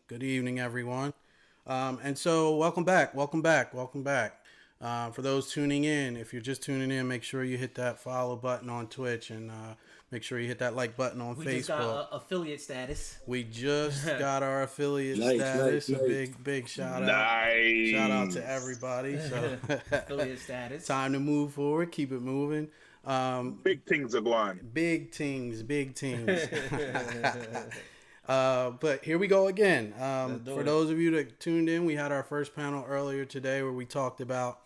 Good evening, everyone. And so, welcome back. Welcome back. Welcome back. For those tuning in, if you're just tuning in, make sure you hit that follow button on Twitch and make sure you hit that like button on We just got Facebook. affiliate status. We just got our affiliate Nice, nice, status. A nice. big shout out. Shout out to Nice. everybody. So, Affiliate status. time to move forward. Keep it moving. Big things are going. Big things, big things. But here we go again. For those of you that tuned in, we had our first panel earlier today where we talked about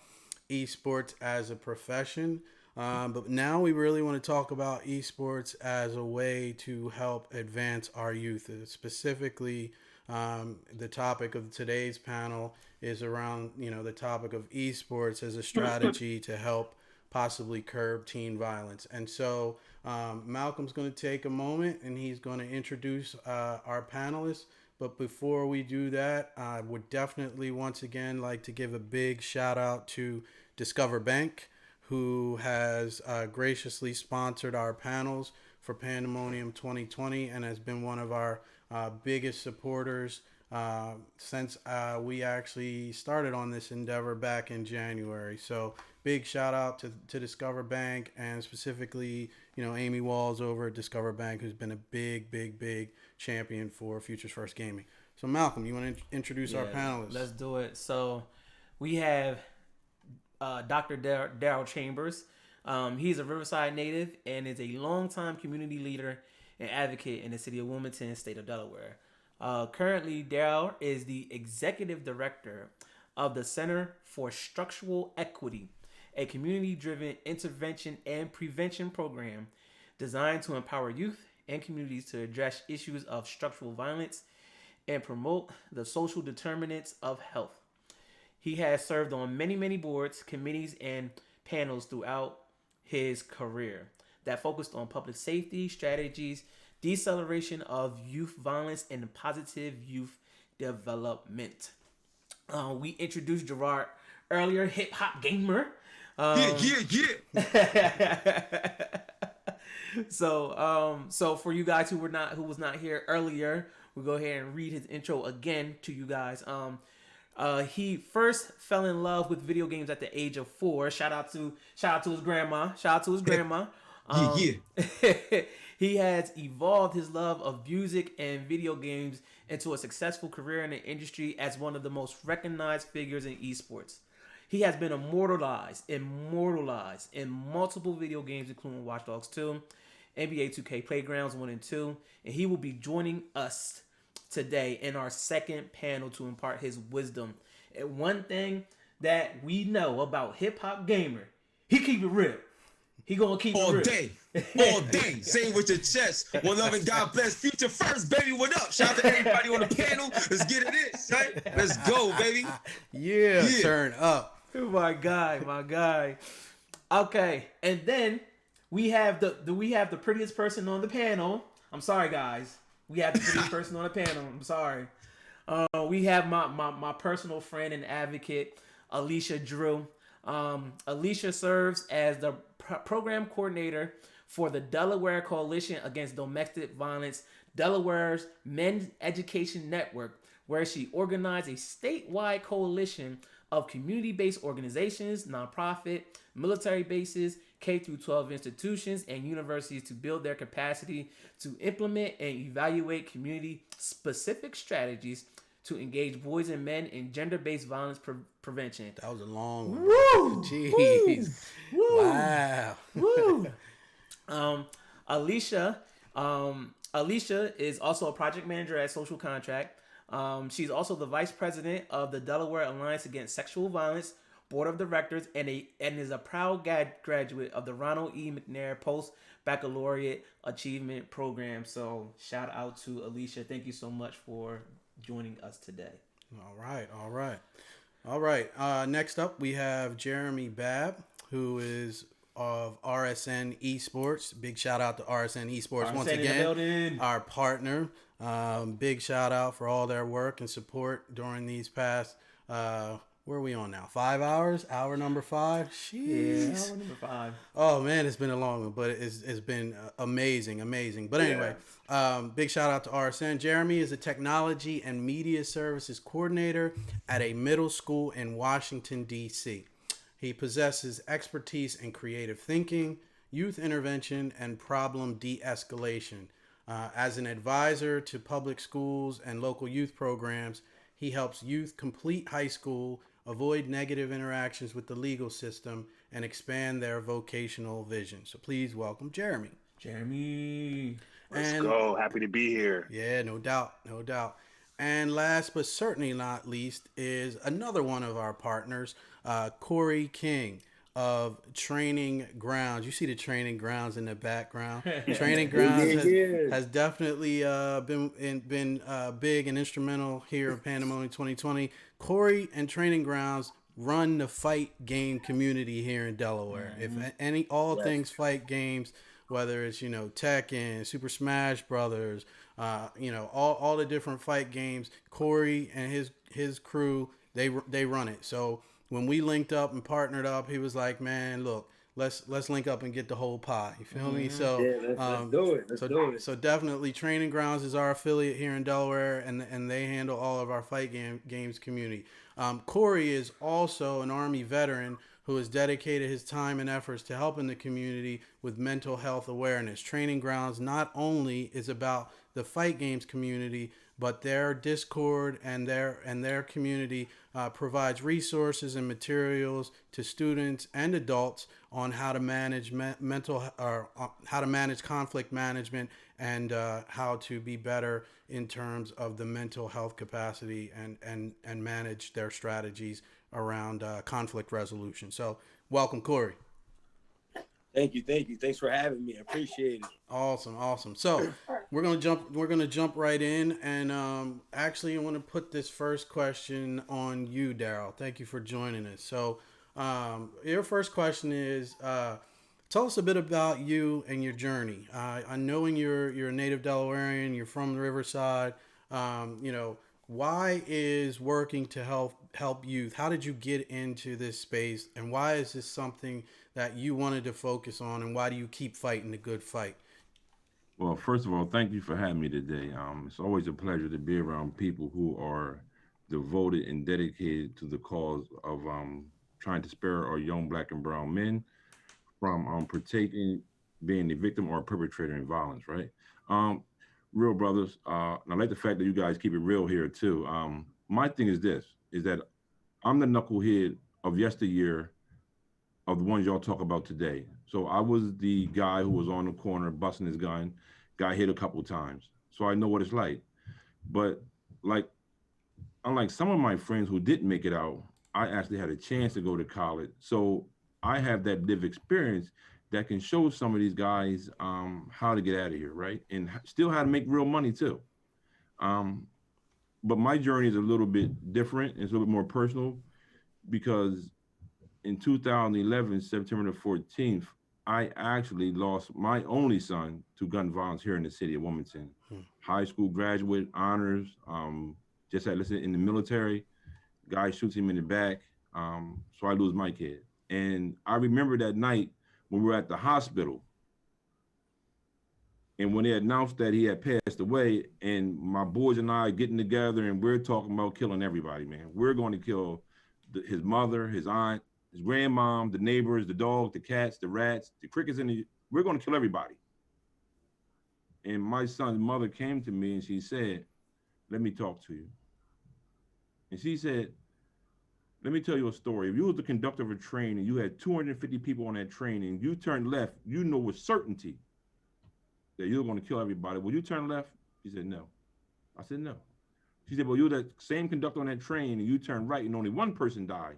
esports as a profession. But now we really want to talk about esports as a way to help advance our youth. Specifically, the topic of today's panel is around, the topic of esports as a strategy to help possibly curb teen violence. And so Malcolm's going to take a moment and he's going to introduce our panelists. But before we do that, I would definitely once again like to give a big shout out to Discover Bank, who has graciously sponsored our panels for Pandamonium 2020 and has been one of our biggest supporters since we actually started on this endeavor back in January. So big shout out to Discover Bank and specifically, Amy Walls over at Discover Bank, who's been a big champion for Futures First Gaming. So Malcolm, you want to introduce our panelists? Let's do it. So we have Dr. Daryl Chambers. He's a Riverside native and is a longtime community leader and advocate in the city of Wilmington, state of Delaware. Currently, Daryl is the executive director of the Center for Structural Equity, a community-driven intervention and prevention program designed to empower youth and communities to address issues of structural violence and promote the social determinants of health. He has served on many boards, committees, and panels throughout his career that focused on public safety strategies, deceleration of youth violence, and positive youth development. We introduced Gerard earlier, hip hop gamer. So for you guys who was not here earlier, we'll go ahead and read his intro again to you guys. He first fell in love with video games at the age of 4. Shout out to his grandma. He has evolved his love of music and video games into a successful career in the industry as one of the most recognized figures in esports. He has been immortalized in multiple video games, including Watch Dogs 2, NBA 2K Playgrounds 1 and 2, and he will be joining us today in our second panel to impart his wisdom. And one thing that we know about Hip Hop Gamer, he keep it real. He gonna keep all it real. all day. Say it with your chest. One love and God bless. Future first, baby. What up? Shout out to everybody on the panel. Let's get it in, right? Let's go, baby. Yeah, turn up. My guy. Okay, and then we have the prettiest person on the panel. I'm sorry, guys. We have the prettiest person on the panel. I'm sorry. We have my personal friend and advocate, Alicia Drew. Alicia serves as the program coordinator for the Delaware Coalition Against Domestic Violence, Delaware's Men's Education Network, where she organized a statewide coalition of community-based organizations, nonprofit, military bases, K-12 institutions, and universities to build their capacity to implement and evaluate community-specific strategies to engage boys and men in gender-based violence prevention. That was a long one. Woo! Jeez. Woo! Wow. Woo! Alicia is also a project manager at Social Contract. She's also the vice president of the Delaware Alliance Against Sexual Violence Board of Directors and is a proud graduate of the Ronald E. McNair Post Baccalaureate Achievement Program. So shout out to Alicia. Thank you so much for joining us today. All right. Next up, we have Jeremy Babb, who is of RSN Esports. Big shout out to RSN Esports once again, our partner. Big shout out for all their work and support during these past where are we on now? 5 hours? Hour number 5? Yeah, Jeez. hour number 5. Oh man, it's been a long one, but it's been amazing. But anyway, big shout out to RSN. Jeremy is a technology and media services coordinator at a middle school in Washington D.C. He possesses expertise in creative thinking, youth intervention, and problem de-escalation. As an advisor to public schools and local youth programs, he helps youth complete high school, avoid negative interactions with the legal system, and expand their vocational vision. So please welcome Jeremy. Jeremy. Let's go. Happy to be here. Yeah, no doubt. And last but certainly not least is another one of our partners, Corey King of Training Grounds. You see the Training Grounds in the background. Training Grounds has definitely been big and instrumental here in Pandamonium 2020. Corey and Training Grounds run the fight game community here in Delaware. If all things fight games, whether it's Tekken, Super Smash Brothers, all the different fight games, Corey and his crew they run it. So when we linked up and partnered up, he was like, "Man, look, let's link up and get the whole pie." You feel me? So let's do it. Let's do it. So definitely, Training Grounds is our affiliate here in Delaware, and they handle all of our fight games community. Corey is also an Army veteran who has dedicated his time and efforts to helping the community with mental health awareness. Training Grounds not only is about the fight games community, but their Discord and their community provides resources and materials to students and adults on how to manage how to manage conflict management and how to be better in terms of the mental health capacity and manage their strategies around conflict resolution. So welcome, Corey. Thank you. Thanks for having me. I appreciate it. Awesome. So we're gonna jump right in, and actually I want to put this first question on you, Daryl. Thank you for joining us. So your first question is, tell us a bit about you and your journey. I knowing you're a native Delawarean, you're from the Riverside. Why is working to help youth? How did you get into this space, and why is this something that you wanted to focus on, and why do you keep fighting the good fight? Well, first of all, thank you for having me today. It's always a pleasure to be around people who are devoted and dedicated to the cause of trying to spare our young black and brown men from partaking, being a victim or a perpetrator in violence, right? Real brothers, and I like the fact that you guys keep it real here too. My thing is that I'm the knucklehead of yesteryear of the ones y'all talk about today. So I was the guy who was on the corner busting his gun, got hit a couple of times. So I know what it's like. But unlike some of my friends who didn't make it out, I actually had a chance to go to college. So I have that lived experience that can show some of these guys how to get out of here, right? And still how to make real money too. But my journey is a little bit different. It's a little bit more personal because in 2011, September the 14th, I actually lost my only son to gun violence here in the city of Wilmington. High school graduate, honors, just had listed in the military. Guy shoots him in the back, so I lose my kid. And I remember that night when we were at the hospital, and when they announced that he had passed away, and my boys and I getting together, and we're talking about killing everybody, man. We're going to kill his mother, his aunt, his grandmom, the neighbors, the dog, the cats, the rats, the crickets, we're going to kill everybody. And my son's mother came to me and she said, "Let me talk to you." And she said, "Let me tell you a story. If you was the conductor of a train and you had 250 people on that train and you turned left, you know with certainty that you're going to kill everybody. Will you turn left?" She said, "No." I said, "No." She said, "Well, you're that same conductor on that train and you turn right and only one person died.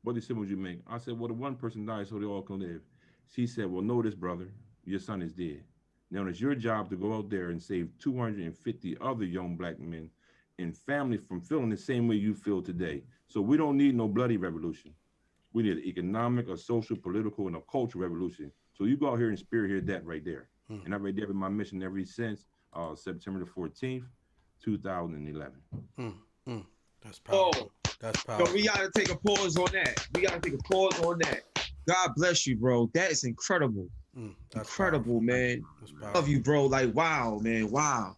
What decision would you make?" I said, "Well, the one person died so they all can live." She said, "Well, know this, brother. Your son is dead. Now it's your job to go out there and save 250 other young black men and families from feeling the same way you feel today. So we don't need no bloody revolution. We need an economic, a social, political, and a cultural revolution. So you go out here and spearhead that right there." And that right there been my mission ever since September the 14th, 2011. That's powerful. That's powerful. So we gotta take a pause on that. God bless you, bro. That is incredible. That's incredible, powerful. man. Love you, bro. Like, wow, man. Wow.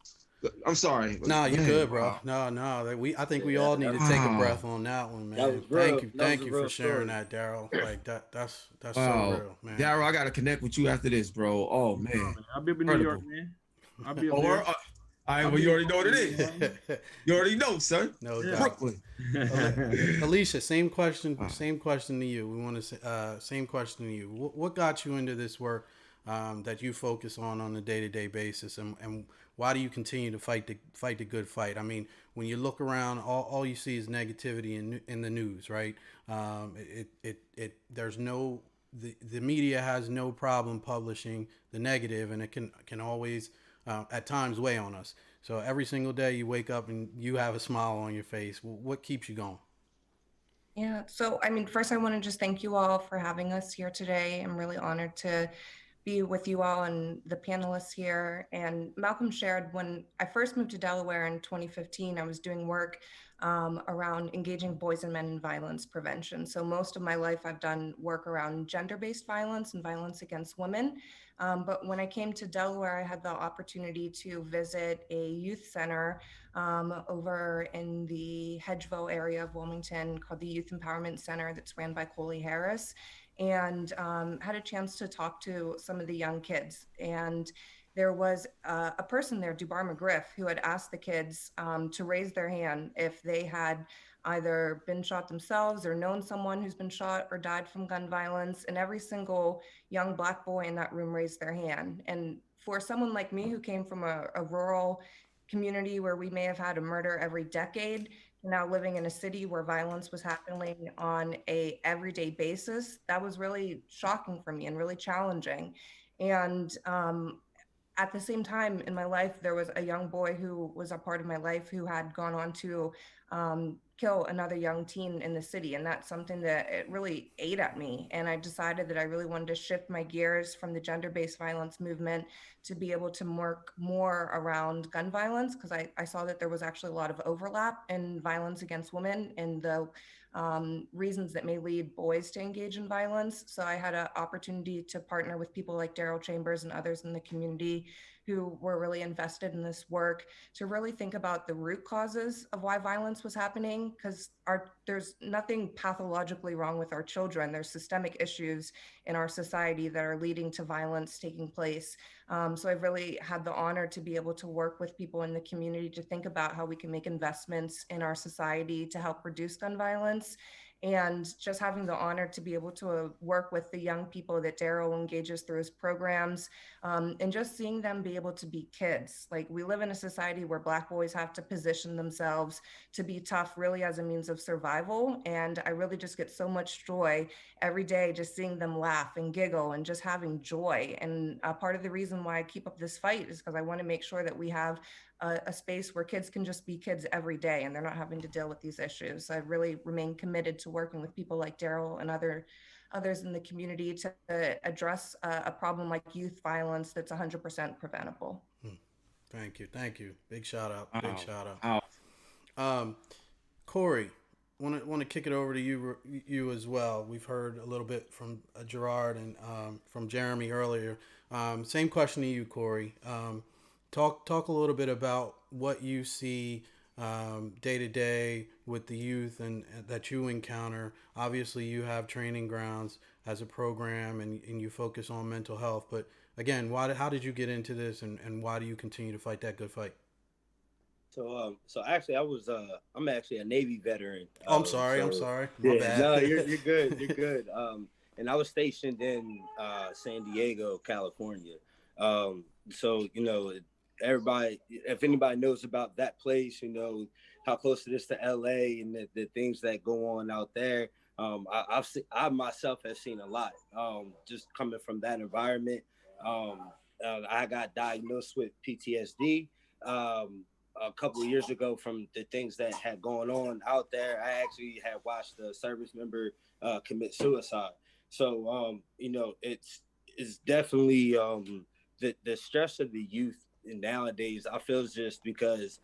I'm sorry. No, you're good, bro. Wow. No. I think we all need to take a breath on that one, man. That was real. Thank you for sharing that, Daryl. Like that's Wow. so real, man. Daryl, I gotta connect with you after this, bro. Oh man. I'll be up in New York, man. I'll be up there. All right, well, you already know what it is. You already know, son. No doubt. Brooklyn. Alicia, same question to you. We want to same question to you. What got you into this work that you focus on a day-to-day basis, and why do you continue to fight the good fight? I mean, when you look around, all you see is negativity in the news, right? There's no the media has no problem publishing the negative, and it can always at times weigh on us. So every single day you wake up and you have a smile on your face. What keeps you going? Yeah. So, I mean, first I want to just thank you all for having us here today. I'm really honored to be with you all and the panelists here. And Malcolm shared, when I first moved to Delaware in 2015, I was doing work around engaging boys and men in violence prevention. So most of my life, I've done work around gender-based violence and violence against women. But when I came to Delaware, I had the opportunity to visit a youth center over in the Hedgeville area of Wilmington called the Youth Empowerment Center that's ran by Coley Harris, and had a chance to talk to some of the young kids. And there was a person there, Dubar McGriff, who had asked the kids to raise their hand if they had either been shot themselves or known someone who's been shot or died from gun violence. And every single young Black boy in that room raised their hand. And for someone like me who came from a rural community where we may have had a murder every decade, now living in a city where violence was happening on a everyday basis, that was really shocking for me and really challenging. And at the same time in my life, there was a young boy who was a part of my life who had gone on to kill another young teen in the city. And that's something that it really ate at me. And I decided that I really wanted to shift my gears from the gender-based violence movement to be able to work more around gun violence, because I saw that there was actually a lot of overlap in violence against women and the reasons that may lead boys to engage in violence. So I had an opportunity to partner with people like Daryl Chambers and others in the community who were really invested in this work to really think about the root causes of why violence was happening, because there's nothing pathologically wrong with our children. There's systemic issues in our society that are leading to violence taking place. So I've really had the honor to be able to work with people in the community to think about how we can make investments in our society to help reduce gun violence. And just having the honor to be able to work with the young people that Daryl engages through his programs, and just seeing them be able to be kids. Like, we live in a society where Black boys have to position themselves to be tough really as a means of survival. And I really just get so much joy every day just seeing them laugh and giggle and just having joy. And part of the reason why I keep up this fight is because I want to make sure that we have a space where kids can just be kids every day and they're not having to deal with these issues. So I really remain committed to working with people like Daryl and others in the community to address a problem like youth violence that's 100% preventable. Thank you. Big shout out. Corey, want to kick it over to you as well. We've heard a little bit from Gerard and from Jeremy earlier. Same question to you, Corey. Talk a little bit about what you see day to day with the youth and that you encounter. Obviously, you have training grounds as a program, and you focus on mental health. But again, how did you get into this, and why do you continue to fight that good fight? So actually, I'm actually a Navy veteran. I'm sorry. My bad. No, you're good. You're good. And I was stationed in San Diego, California. So everybody, if anybody knows about that place, how close it is to LA and the things that go on out there. I myself have seen a lot, just coming from that environment. I got diagnosed with PTSD a couple of years ago from the things that had gone on out there. I actually had watched a service member commit suicide. So, it's definitely the stress of the youth nowadays. I feel just because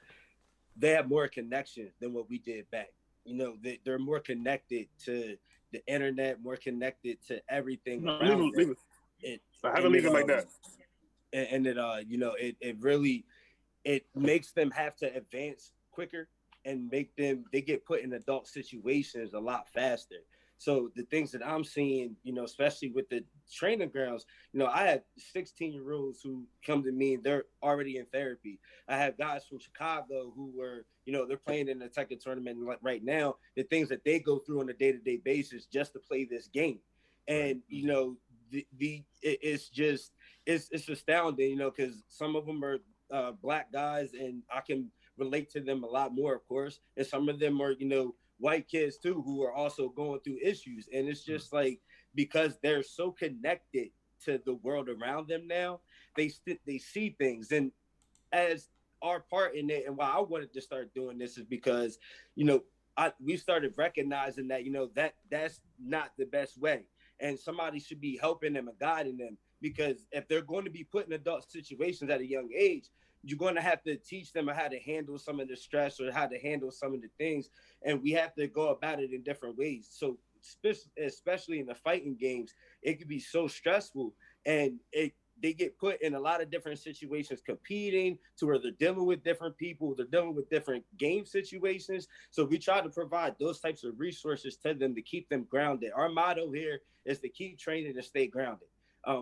they have more connections than what we did back. You know, they're more connected to the internet, more connected to everything No, around them. leave it. It, I have to and leave it it like that. and it you know, it really, it makes them have to advance quicker and they get put in adult situations a lot faster. So the things that I'm seeing, you know, especially with the training grounds, you know, I have 16-year-olds who come to me and they're already in therapy. I have guys from Chicago who were, you know, they're playing in the Tekken tournament right now. The things that they go through on a day-to-day basis just to play this game, and you know, it's just it's astounding, you know, because some of them are black guys, and I can relate to them a lot more, of course. And some of them are, you know, white kids too, who are also going through issues. And it's just like, because they're so connected to the world around them now, they see things. And as our part in it, and why I wanted to start doing this is because, you know, we started recognizing that, you know, that's not the best way, and somebody should be helping them and guiding them, because if they're going to be put in adult situations at a young age, you're going to have to teach them how to handle some of the stress or how to handle some of the things, and we have to go about it in different ways. So especially in the fighting games, it could be so stressful, and they get put in a lot of different situations competing, to where they're dealing with different people, they're dealing with different game situations. So we try to provide those types of resources to them to keep them grounded. Our motto here is to keep training and stay grounded.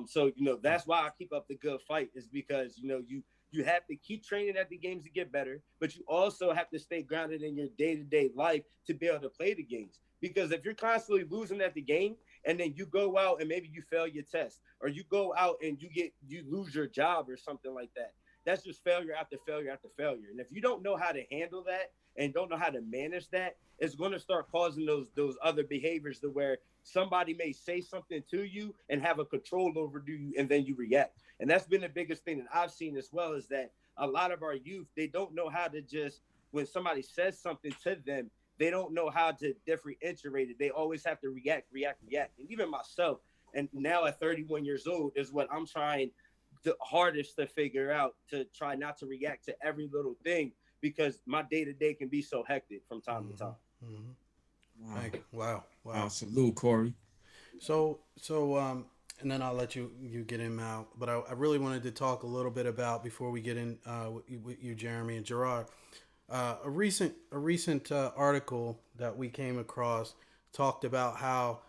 So, you know, that's why I keep up the good fight, is because, you know, you have to keep training at the games to get better, but you also have to stay grounded in your day-to-day life to be able to play the games. Because if you're constantly losing at the game, and then you go out and maybe you fail your test, or you go out and you lose your job or something like that, that's just failure after failure after failure. And if you don't know how to handle that and don't know how to manage that, it's going to start causing those other behaviors, to where somebody may say something to you and have a control over you, and then you react. And that's been the biggest thing that I've seen as well, is that a lot of our youth, they don't know how to just, when somebody says something to them, they don't know how to differentiate it. They always have to react. And even myself, and now at 31 years old, is what I'm trying the hardest to figure out, to try not to react to every little thing, because my day-to-day can be so hectic from time to time. Wow. Wow. Wow. Salute, Corey. And then I'll let you get him out. But I really wanted to talk a little bit about, before we get in with you, Jeremy and Gerard, a recent article that we came across talked about how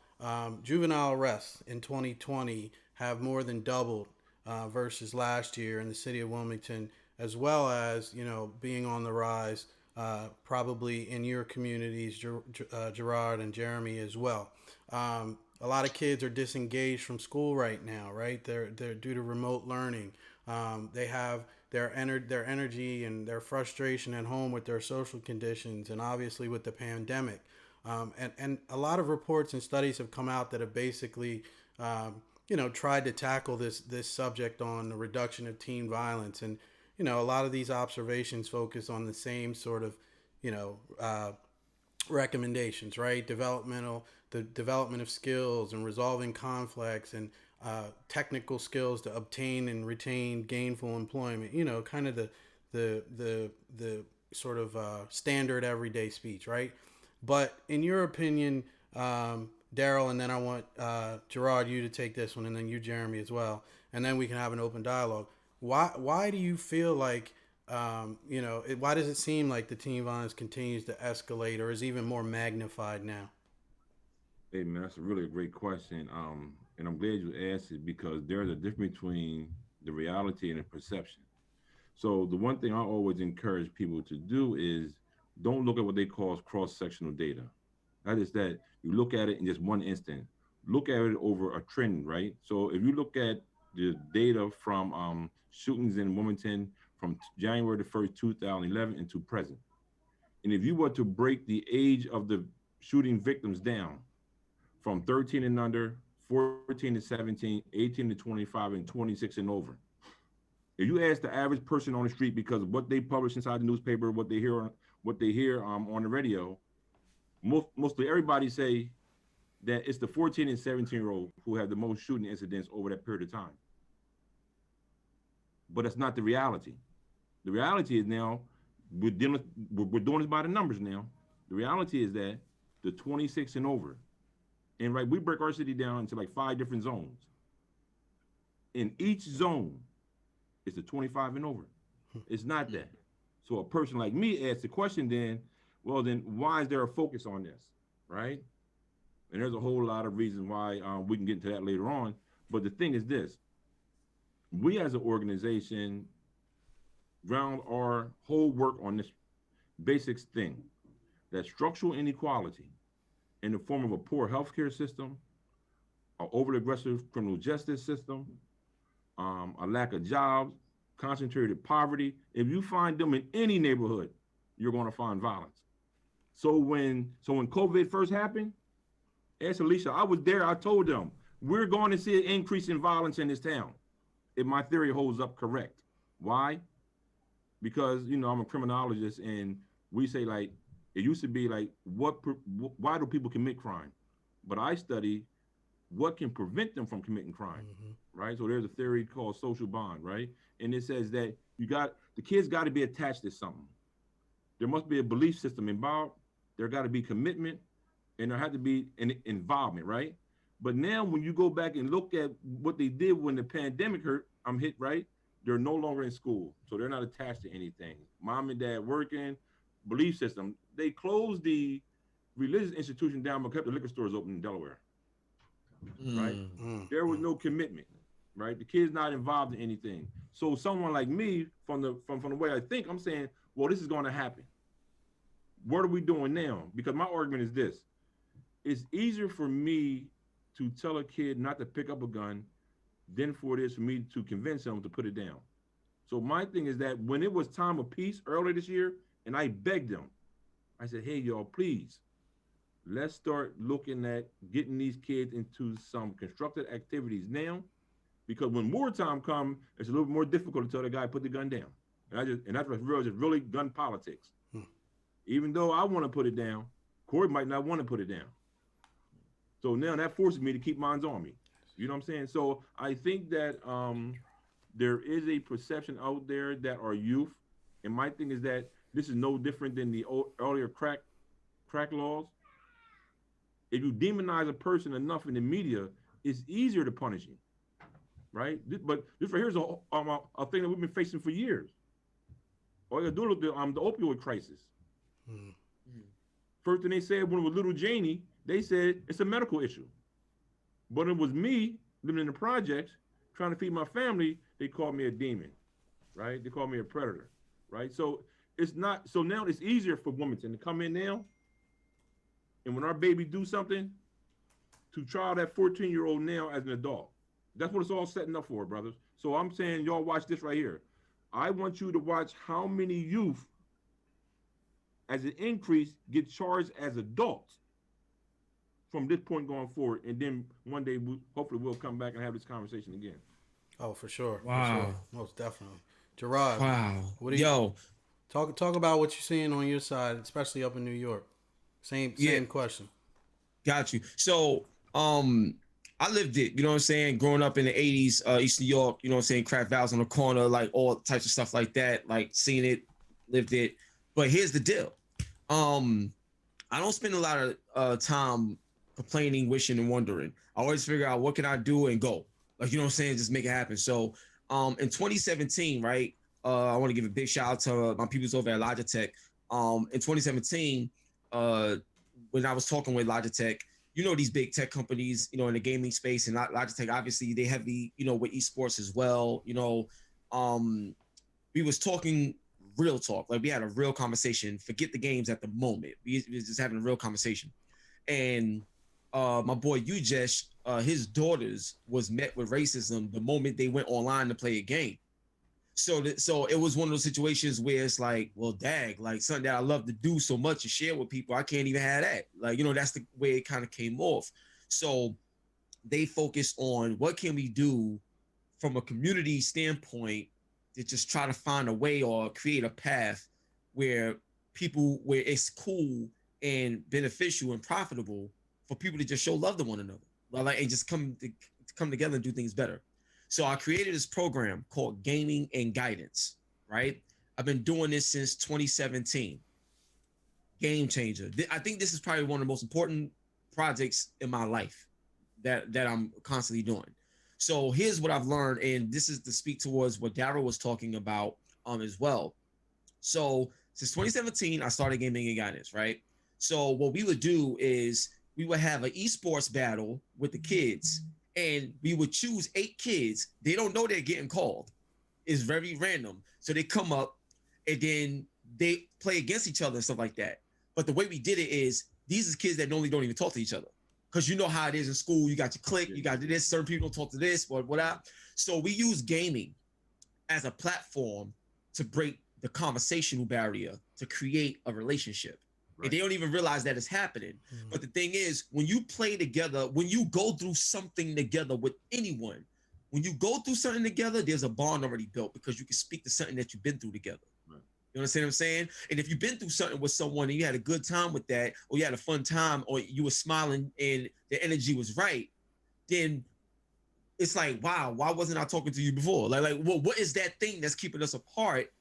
juvenile arrests in 2020 have more than doubled versus last year in the city of Wilmington, as well as, you know, being on the rise probably in your communities, Gerard and Jeremy, as well. A lot of kids are disengaged from school right now, right? They're due to remote learning. They have their energy and their frustration at home with their social conditions, and obviously with the pandemic. And a lot of reports and studies have come out that have basically, tried to tackle this subject on the reduction of teen violence. And, you know, a lot of these observations focus on the same sort of, recommendations, right? The development of skills and resolving conflicts, and technical skills to obtain and retain gainful employment. You know, kind of the sort of standard everyday speech, right? But in your opinion, Daryl, and then I want Gerard, you to take this one, and then you, Jeremy, as well, and then we can have an open dialogue. Why do you feel like why does it seem like the teen violence continues to escalate, or is even more magnified now? Hey man, that's a really great question. And I'm glad you asked it, because there's a difference between the reality and the perception. So the one thing I always encourage people to do is, don't look at what they call cross-sectional data. That is that you look at it in just one instant. Look at it over a trend, right? So if you look at the data from shootings in Wilmington from January the 1st, 2011 into present, and if you were to break the age of the shooting victims down from 13 and under, 14 to 17, 18 to 25, and 26 and over, if you ask the average person on the street, because of what they publish inside the newspaper, what they hear on the radio, mostly everybody say that it's the 14 and 17-year-old who have the most shooting incidents over that period of time. But that's not the reality. The reality is now we're doing this by the numbers now. The reality is that the 26 and over, and right, we break our city down into like 5 different zones. In each zone, it's the 25 and over. It's not that. So a person like me asks the question then, well, then why is there a focus on this, right? And there's a whole lot of reasons why we can get into that later on. But the thing is this, we as an organization ground our whole work on this basic thing, that structural inequality in the form of a poor healthcare system, an overly aggressive criminal justice system, a lack of jobs, concentrated poverty. If you find them in any neighborhood, you're going to find violence. So when COVID first happened, ask Alicia, I was there, I told them, we're going to see an increase in violence in this town. If my theory holds up correct. Why? Because, you know, I'm a criminologist and we say like, it used to be like, why do people commit crime? But I study what can prevent them from committing crime, right? So there's a theory called social bond, right? And it says that the kids got to be attached to something. There must be a belief system involved. There got to be commitment, and there had to be an involvement, right? But now when you go back and look at what they did when the pandemic hit, right? They're no longer in school, so they're not attached to anything. Mom and dad working, belief system. They closed the religious institution down but kept the liquor stores open in Delaware, right? There was no commitment, right? The kid's not involved in anything. So someone like me, from the way I think, I'm saying, well, this is going to happen. What are we doing now? Because my argument is this: it's easier for me to tell a kid not to pick up a gun than for it is for me to convince them to put it down. So my thing is that when it was time of peace earlier this year, and I begged them, I said, hey, y'all, please, let's start looking at getting these kids into some constructive activities now, because when wartime comes, it's a little more difficult to tell the guy put the gun down. And that's what I realized, it's really gun politics. Even though I want to put it down, Corey might not want to put it down. So now that forces me to keep mine on me. You know what I'm saying? So I think that there is a perception out there that our youth, and my thing is that this is no different than the earlier crack laws. If you demonize a person enough in the media, it's easier to punish him, right? But this right here is a thing that we've been facing for years. All you gotta do is the opioid crisis. First thing they said when it was little Janie, they said it's a medical issue. But it was me living in the projects, trying to feed my family, they called me a demon, right? They called me a predator, right? So it's not, so now it's easier for Wilmington to come in now, and when our baby do something, to trial that 14-year-old now as an adult. That's what it's all setting up for, brothers. So I'm saying, y'all watch this right here. I want you to watch how many youth, as an increase, get charged as adults from this point going forward. And then one day, hopefully we'll come back and have this conversation again. Oh, for sure. Wow. For sure. Most definitely. Gerard. Wow. What do you talk about what you're seeing on your side, especially up in New York? Same question. Got you. So I lived it, you know what I'm saying? Growing up in the 80s, East New York, you know what I'm saying? Craft Valves on the corner, like all types of stuff like that, like seen it, lived it. But here's the deal. I don't spend a lot of time complaining, wishing, and wondering. I always figure out what can I do and go. Like, you know what I'm saying? Just make it happen. So in 2017, right? I want to give a big shout out to my peoples over at Logitech. In 2017, when I was talking with Logitech, you know, these big tech companies, you know, in the gaming space, and Logitech, obviously they heavy, you know, with esports as well. You know, we was talking real talk. Like we had a real conversation. Forget the games at the moment. We was just having a real conversation. And my boy Ujesh, his daughters was met with racism the moment they went online to play a game. So it was one of those situations where it's like, well, dag, like something that I love to do so much and share with people, I can't even have that. Like, you know, that's the way it kind of came off. So they focused on what can we do from a community standpoint to just try to find a way or create a path where it's cool and beneficial and profitable for people to just show love to one another, like, and just come together and do things better. So I created this program called Gaming and Guidance, right? I've been doing this since 2017. Game changer. I think this is probably one of the most important projects in my life that I'm constantly doing. So here's what I've learned, and this is to speak towards what Daryl was talking about as well. So since 2017, I started gaming and guidance, right? So what we would do is we would have an esports battle with the kids, and we would choose 8 kids. They don't know they're getting called. It's very random. So they come up and then they play against each other and stuff like that. But the way we did it is these are kids that normally don't even talk to each other. Because you know how it is in school. You got your clique, you got this, certain people don't talk to this, whatever. So we use gaming as a platform to break the conversational barrier to create a relationship. Right. And they don't even realize that it's happening. Mm-hmm. But the thing is, when you play together, when you go through something together with anyone, when you go through something together, there's a bond already built because you can speak to something that you've been through together. Right. You understand what I'm saying? And if you've been through something with someone and you had a good time with that, or you had a fun time, or you were smiling and the energy was right, then it's like, wow, why wasn't I talking to you before? Like, well, what is that thing that's keeping us apart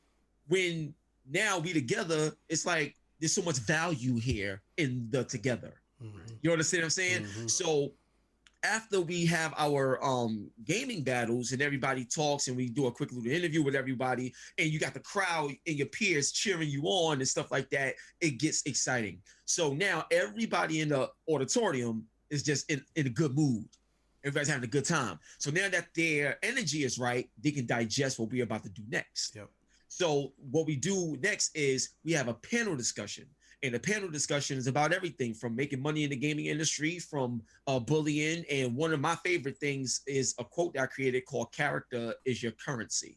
when now we together? It's like there's so much value here in the together. Mm-hmm. You understand what I'm saying? Mm-hmm. So after we have our gaming battles and everybody talks and we do a quick little interview with everybody and you got the crowd and your peers cheering you on and stuff like that, it gets exciting. So now everybody in the auditorium is just in a good mood. Everybody's having a good time. So now that their energy is right, they can digest what we're about to do next. Yep. So what we do next is we have a panel discussion. And the panel discussion is about everything from making money in the gaming industry, from bullying. And one of my favorite things is a quote that I created called "Character is your currency."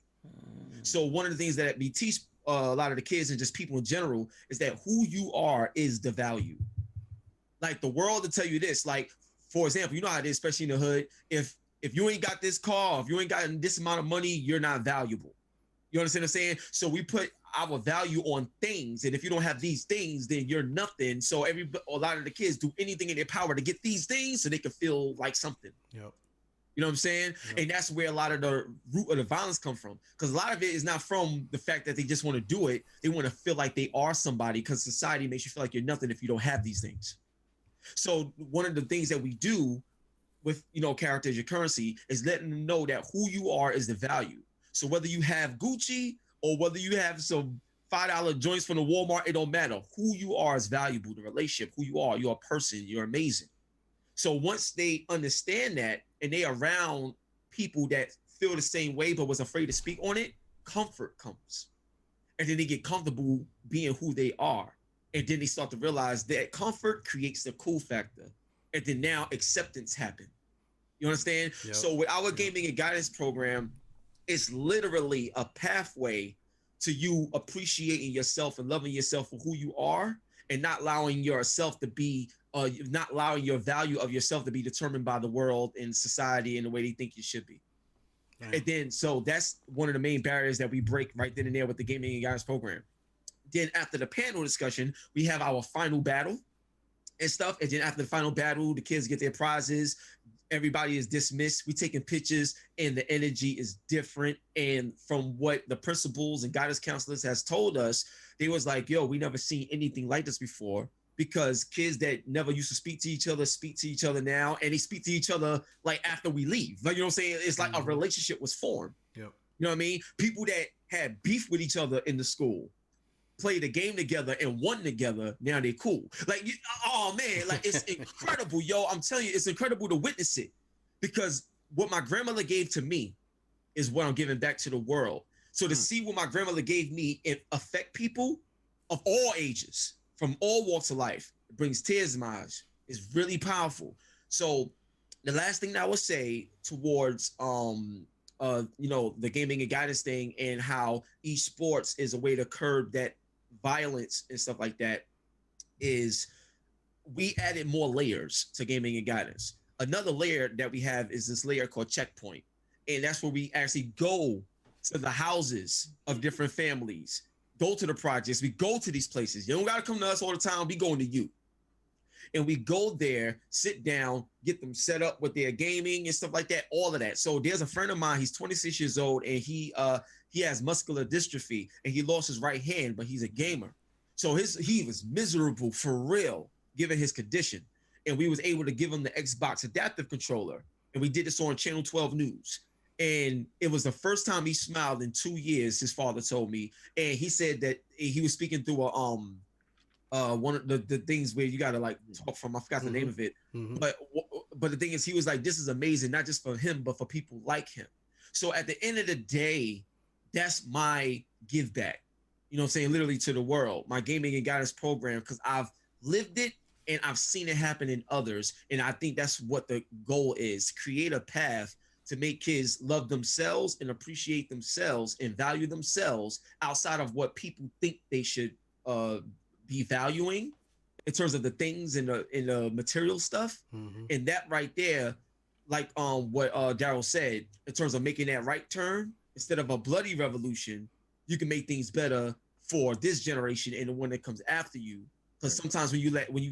So one of the things that we teach a lot of the kids and just people in general is that who you are is the value. Like the world will tell you this, like, for example, you know how it is, especially in the hood. If you ain't got this car, if you ain't got this amount of money, you're not valuable. You understand what I'm saying? So we put our value on things, and if you don't have these things, then you're nothing. So a lot of the kids do anything in their power to get these things so they can feel like something. Yep. You know what I'm saying? Yep. And that's where a lot of the root of the violence come from, because a lot of it is not from the fact that they just want to do it. They want to feel like they are somebody, because society makes you feel like you're nothing if you don't have these things. So one of the things that we do with, character as your currency is letting them know that who you are is the value. So whether you have Gucci or whether you have some $5 joints from the Walmart, it don't matter. Who you are is valuable. The relationship, who you are, you're a person, you're amazing. So once they understand that and they around people that feel the same way but was afraid to speak on it, comfort comes. And then they get comfortable being who they are. And then they start to realize that comfort creates the cool factor. And then now acceptance happens. You understand? Yep. So with our gaming and guidance program, it's literally a pathway to you appreciating yourself and loving yourself for who you are, and not allowing yourself to be, not allowing your value of yourself to be determined by the world and society and the way they think you should be. Right. And then, so that's one of the main barriers that we break right then and there with the gaming and guidance program. Then after the panel discussion, we have our final battle and stuff. And then after the final battle, the kids get their prizes. Everybody is dismissed. We taking pictures and the energy is different. And from what the principals and guidance counselors has told us, they was like, yo, we never seen anything like this before, because kids that never used to speak to each other now, and they speak to each other like after we leave. Like, you know what I'm saying? It's like a relationship was formed. Yep. You know what I mean? People that had beef with each other in the school played a game together and won together. Now they're cool. Like, oh man, like it's incredible, yo. I'm telling you, it's incredible to witness it, because what my grandmother gave to me is what I'm giving back to the world. So to see what my grandmother gave me and affect people of all ages, from all walks of life, it brings tears in my eyes. It's really powerful. So the last thing that I would say towards the gaming and guidance thing, and how esports is a way to curb that violence and stuff like that, is we added more layers to gaming and guidance. Another layer that we have is this layer called checkpoint. And that's where we actually go to the houses of different families, go to the projects, we go to these places. You don't got to come to us all the time, we going to you. And we go there, sit down, get them set up with their gaming and stuff like that, all of that. So there's a friend of mine, he's 26 years old, and he has muscular dystrophy, and he lost his right hand, but he's a gamer. So he was miserable for real, given his condition. And we was able to give him the Xbox adaptive controller. And we did this on Channel 12 News. And it was the first time he smiled in 2 years, his father told me. And he said that he was speaking through a one of the things where you gotta like talk from, I forgot the name of it. But the thing is, he was like, this is amazing, not just for him, but for people like him. So at the end of the day, that's my give back, you know what I'm saying, literally to the world, my gaming and guidance program, because I've lived it and I've seen it happen in others. And I think that's what the goal is, create a path to make kids love themselves and appreciate themselves and value themselves outside of what people think they should be valuing in terms of the things in the material stuff. And that right there, like what Daryl said, in terms of making that right turn, instead of a bloody revolution, you can make things better for this generation and the one that comes after you. Because sometimes when you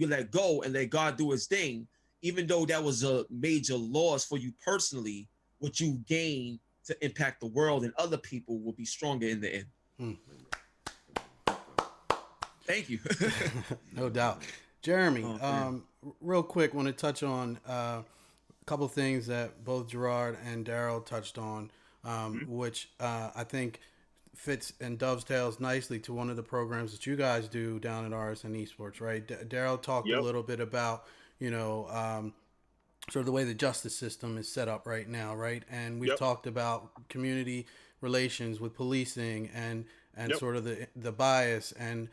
let go and let God do his thing, even though that was a major loss for you personally, what you gain to impact the world and other people will be stronger in the end. Thank you. No doubt. Jeremy, real quick, want to touch on a couple of things that both Gerard and Daryl touched on, which I think fits and dovetails nicely to one of the programs that you guys do down at RSN Esports, right? Daryl talked a little bit about, sort of the way the justice system is set up right now, right? And we've talked about community relations with policing and sort of the bias and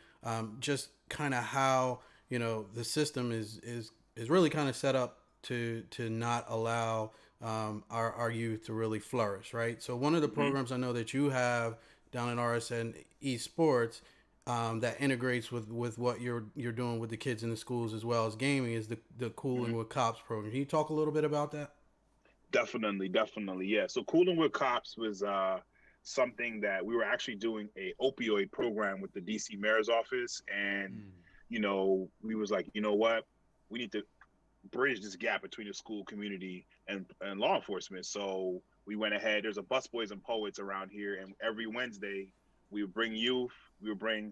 just kind of how the system is really kind of set up to not allow our youth to really flourish, right? So one of the programs I know that you have down at RSN Esports that integrates with what you're doing with the kids in the schools as well as gaming is the Cooling with Cops program. Can you talk a little bit about that? Definitely, yeah. So Cooling with Cops was something that we were actually doing a opioid program with the DC Mayor's office, and we was like, you know what, we need to bridge this gap between the school community and law enforcement. So we went ahead. There's a Busboys and Poets around here, and every Wednesday we would bring youth, we would bring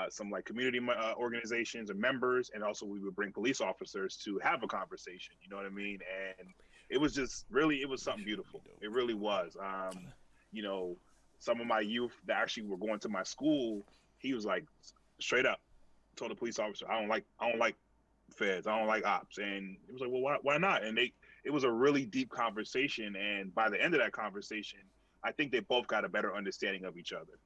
some like community organizations and members, and also we would bring police officers to have a conversation. You know what I mean? And it was just really, it was something beautiful. It really was. Some of my youth that actually were going to my school, he was like, straight up, told the police officer, I don't like feds, I don't like ops. And it was like, well, why not? And it was a really deep conversation. And by the end of that conversation, I think they both got a better understanding of each other.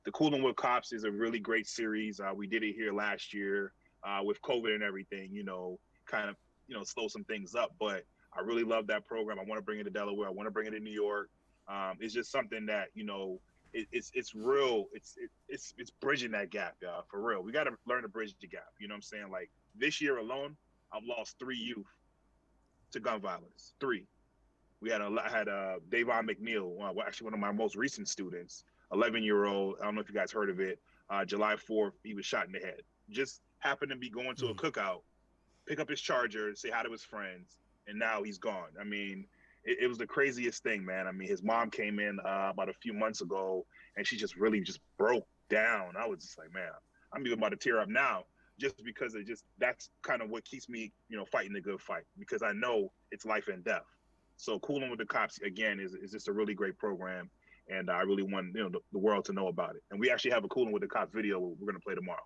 The Cooling with Cops is a really great series. We did it here last year with COVID and everything, kind of, slow some things up. But I really love that program. I want to bring it to Delaware. I want to bring it to New York. It's just something that, it's real. It's bridging that gap, for real. We got to learn to bridge the gap. You know what I'm saying? Like this year alone, I've lost 3 youth to gun violence. 3. We had Davon McNeil, actually one of my most recent students, 11-year-old. I don't know if you guys heard of it. July 4th, he was shot in the head. Just happened to be going to a cookout, pick up his charger, say hi to his friends, and now he's gone. I mean, it was the craziest thing, man. I mean, his mom came in about a few months ago, and she just really just broke down. I was just like, man, I'm even about to tear up now, just because that's kind of what keeps me, fighting the good fight, because I know it's life and death. So Cooling with the Cops, again, is just a really great program, and I really want the world to know about it. And we actually have a Cooling with the Cops video we're going to play tomorrow.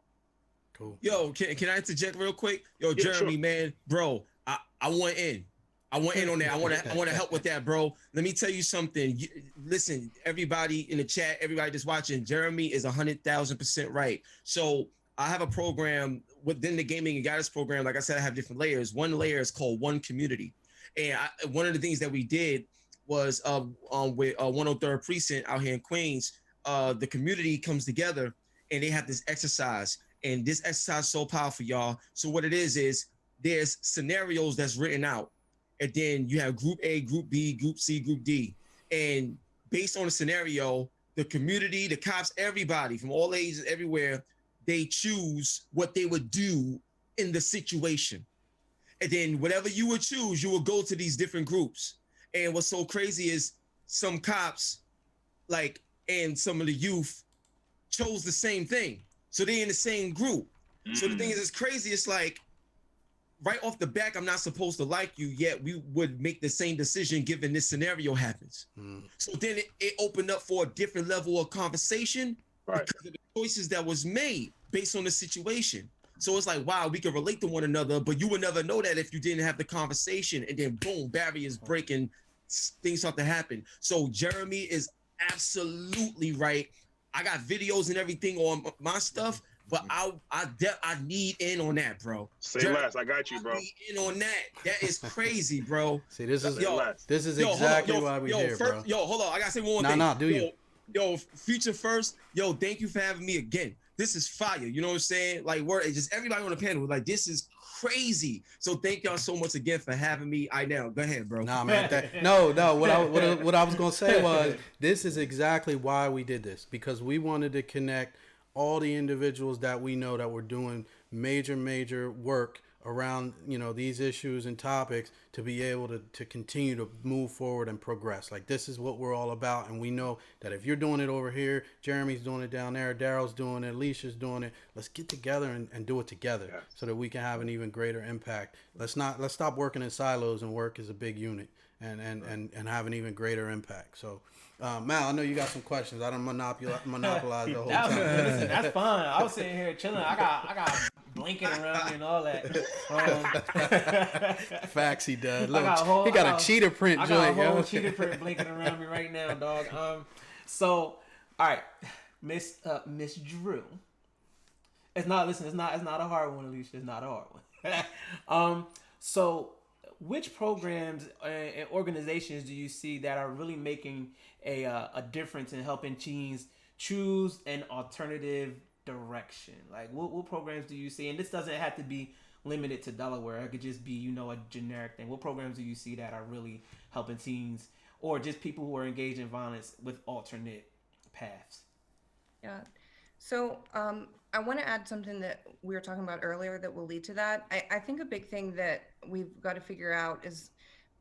Cool. Yo, can I interject real quick? Yo, Yeah, Jeremy, sure. man, bro, I want in. I want in on that. I want to help with that, bro. Let me tell you something. Listen, everybody in the chat, everybody that's watching, Jeremy is 100,000% right. So I have a program within the gaming and guidance program. Like I said, I have different layers. One layer is called One Community. And one of the things that we did was with 103rd Precinct out here in Queens, the community comes together and they have this exercise. And this exercise is so powerful, y'all. So what it is there's scenarios that's written out. And then you have group A, group B, group C, group D. And based on the scenario, the community, the cops, everybody from all ages, everywhere, they choose what they would do in the situation. And then whatever you would choose, you would go to these different groups. And what's so crazy is some cops, like, and some of the youth chose the same thing. So they in the same group. So the thing is, it's crazy. It's like right off the back, I'm not supposed to like you, yet we would make the same decision given this scenario happens. So then it opened up for a different level of conversation because of the choices that was made based on the situation. So it's like, wow, we can relate to one another, but you would never know that if you didn't have the conversation. And then boom, barriers breaking, things start to happen. So Jeremy is absolutely right. I got videos and everything on my stuff, but I need in on that, bro. Say less. I got you, bro. I need in on that. That is crazy, bro. See, this is Yo, exactly why we here, bro. Yo, hold on. I gotta say one more thing. Do you? Yo, Future First. Yo, thank you for having me again. This is fire. You know what I'm saying? Like, it's just everybody on the panel. Like, this is crazy. So thank y'all so much again for having me. Go ahead, bro. Nah, man. No. What I was gonna say was this is exactly why we did this, because we wanted to connect all the individuals that we know that were doing major work around these issues and topics to be able to continue to move forward and progress. Like, this is what we're all about, and we know that if you're doing it over here, Jeremy's doing it down there, Daryl's doing it, Alicia's doing it, let's get together and do it together so that we can have an even greater impact. Let's stop working in silos and work as a big unit and have an even greater impact. So Mal, I know you got some questions. I don't monopolize the whole time. Listen, that's fine. I was sitting here chilling. I got blanket around me and all that. Facts, he does. He got a cheetah print joint. I got a whole cheetah print blanket around me right now, dog. So, all right, Miss Drew. It's not a hard one, Alicia. It's not a hard one. So, which programs and organizations do you see that are really making a difference in helping teens choose an alternative direction? Like, what programs do you see? And this doesn't have to be limited to Delaware. It could just be, a generic thing. What programs do you see that are really helping teens or just people who are engaged in violence with alternate paths? Yeah. So I want to add something that we were talking about earlier that will lead to that. I think a big thing that we've got to figure out is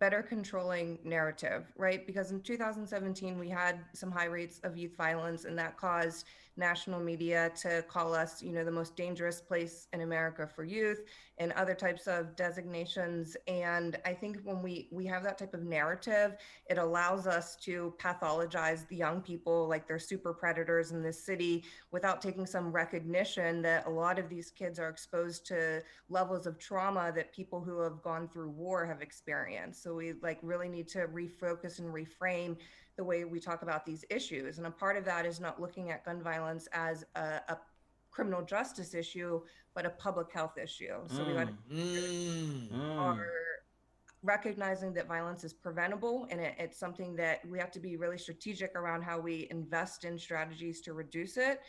better controlling narrative, right? Because in 2017, we had some high rates of youth violence, and that caused national media to call us, the most dangerous place in America for youth and other types of designations. And I think when we have that type of narrative, it allows us to pathologize the young people like they're super predators in this city without taking some recognition that a lot of these kids are exposed to levels of trauma that people who have gone through war have experienced. So we really need to refocus and reframe the way we talk about these issues. And a part of that is not looking at gun violence as a criminal justice issue, but a public health issue. So we are recognizing that violence is preventable, and it's something that we have to be really strategic around how we invest in strategies to reduce it.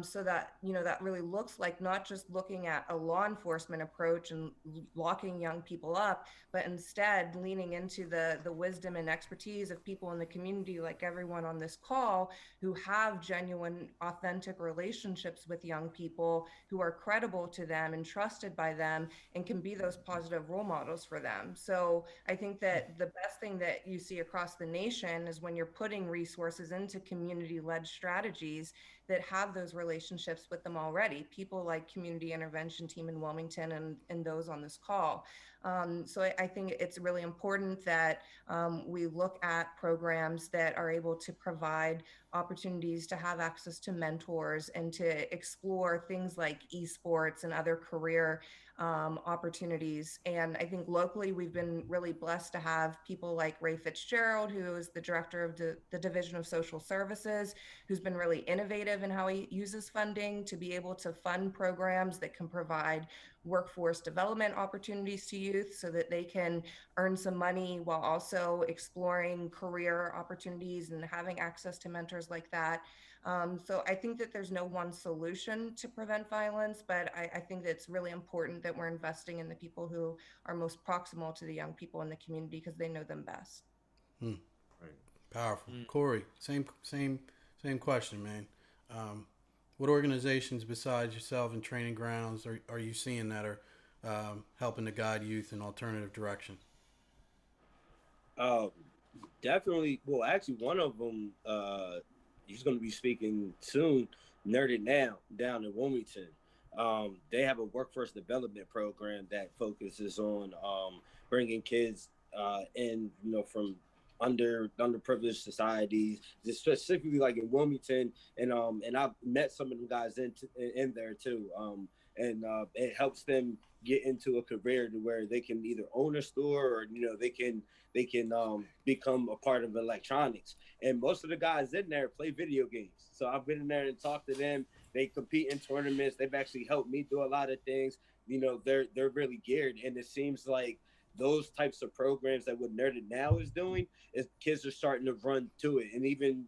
So that, that really looks like not just looking at a law enforcement approach and locking young people up, but instead leaning into the wisdom and expertise of people in the community, like everyone on this call, who have genuine, authentic relationships with young people, who are credible to them and trusted by them and can be those positive role models for them. So I think that the best thing that you see across the nation is when you're putting resources into community-led strategies that have those relationships with them already, people like Community Intervention Team in Wilmington and those on this call. So I think it's really important that we look at programs that are able to provide opportunities to have access to mentors and to explore things like esports and other career opportunities. And I think locally, we've been really blessed to have people like Ray Fitzgerald, who is the director of the Division of Social Services, who's been really innovative in how he uses funding to be able to fund programs that can provide workforce development opportunities to youth so that they can earn some money while also exploring career opportunities and having access to mentors like that. So I think that there's no one solution to prevent violence, but I think that it's really important that we're investing in the people who are most proximal to the young people in the community because they know them best. Right. Powerful. Corey, same question, man. What organizations besides yourself and Training Grounds are you seeing that are helping to guide youth in alternative direction? Definitely. Well, actually, one of them, he's going to be speaking soon. Nerded Now down in Wilmington. They have a workforce development program that focuses on bringing kids in, from underprivileged societies, just specifically like in Wilmington, and I've met some of them guys in there too, and it helps them get into a career to where they can either own a store or they can become a part of electronics. And most of the guys in there play video games, so I've been in there and talked to them. They compete in tournaments. They've actually helped me do a lot of things. They're really geared, and it seems like those types of programs that what Nerded Now is doing is kids are starting to run to it. And even,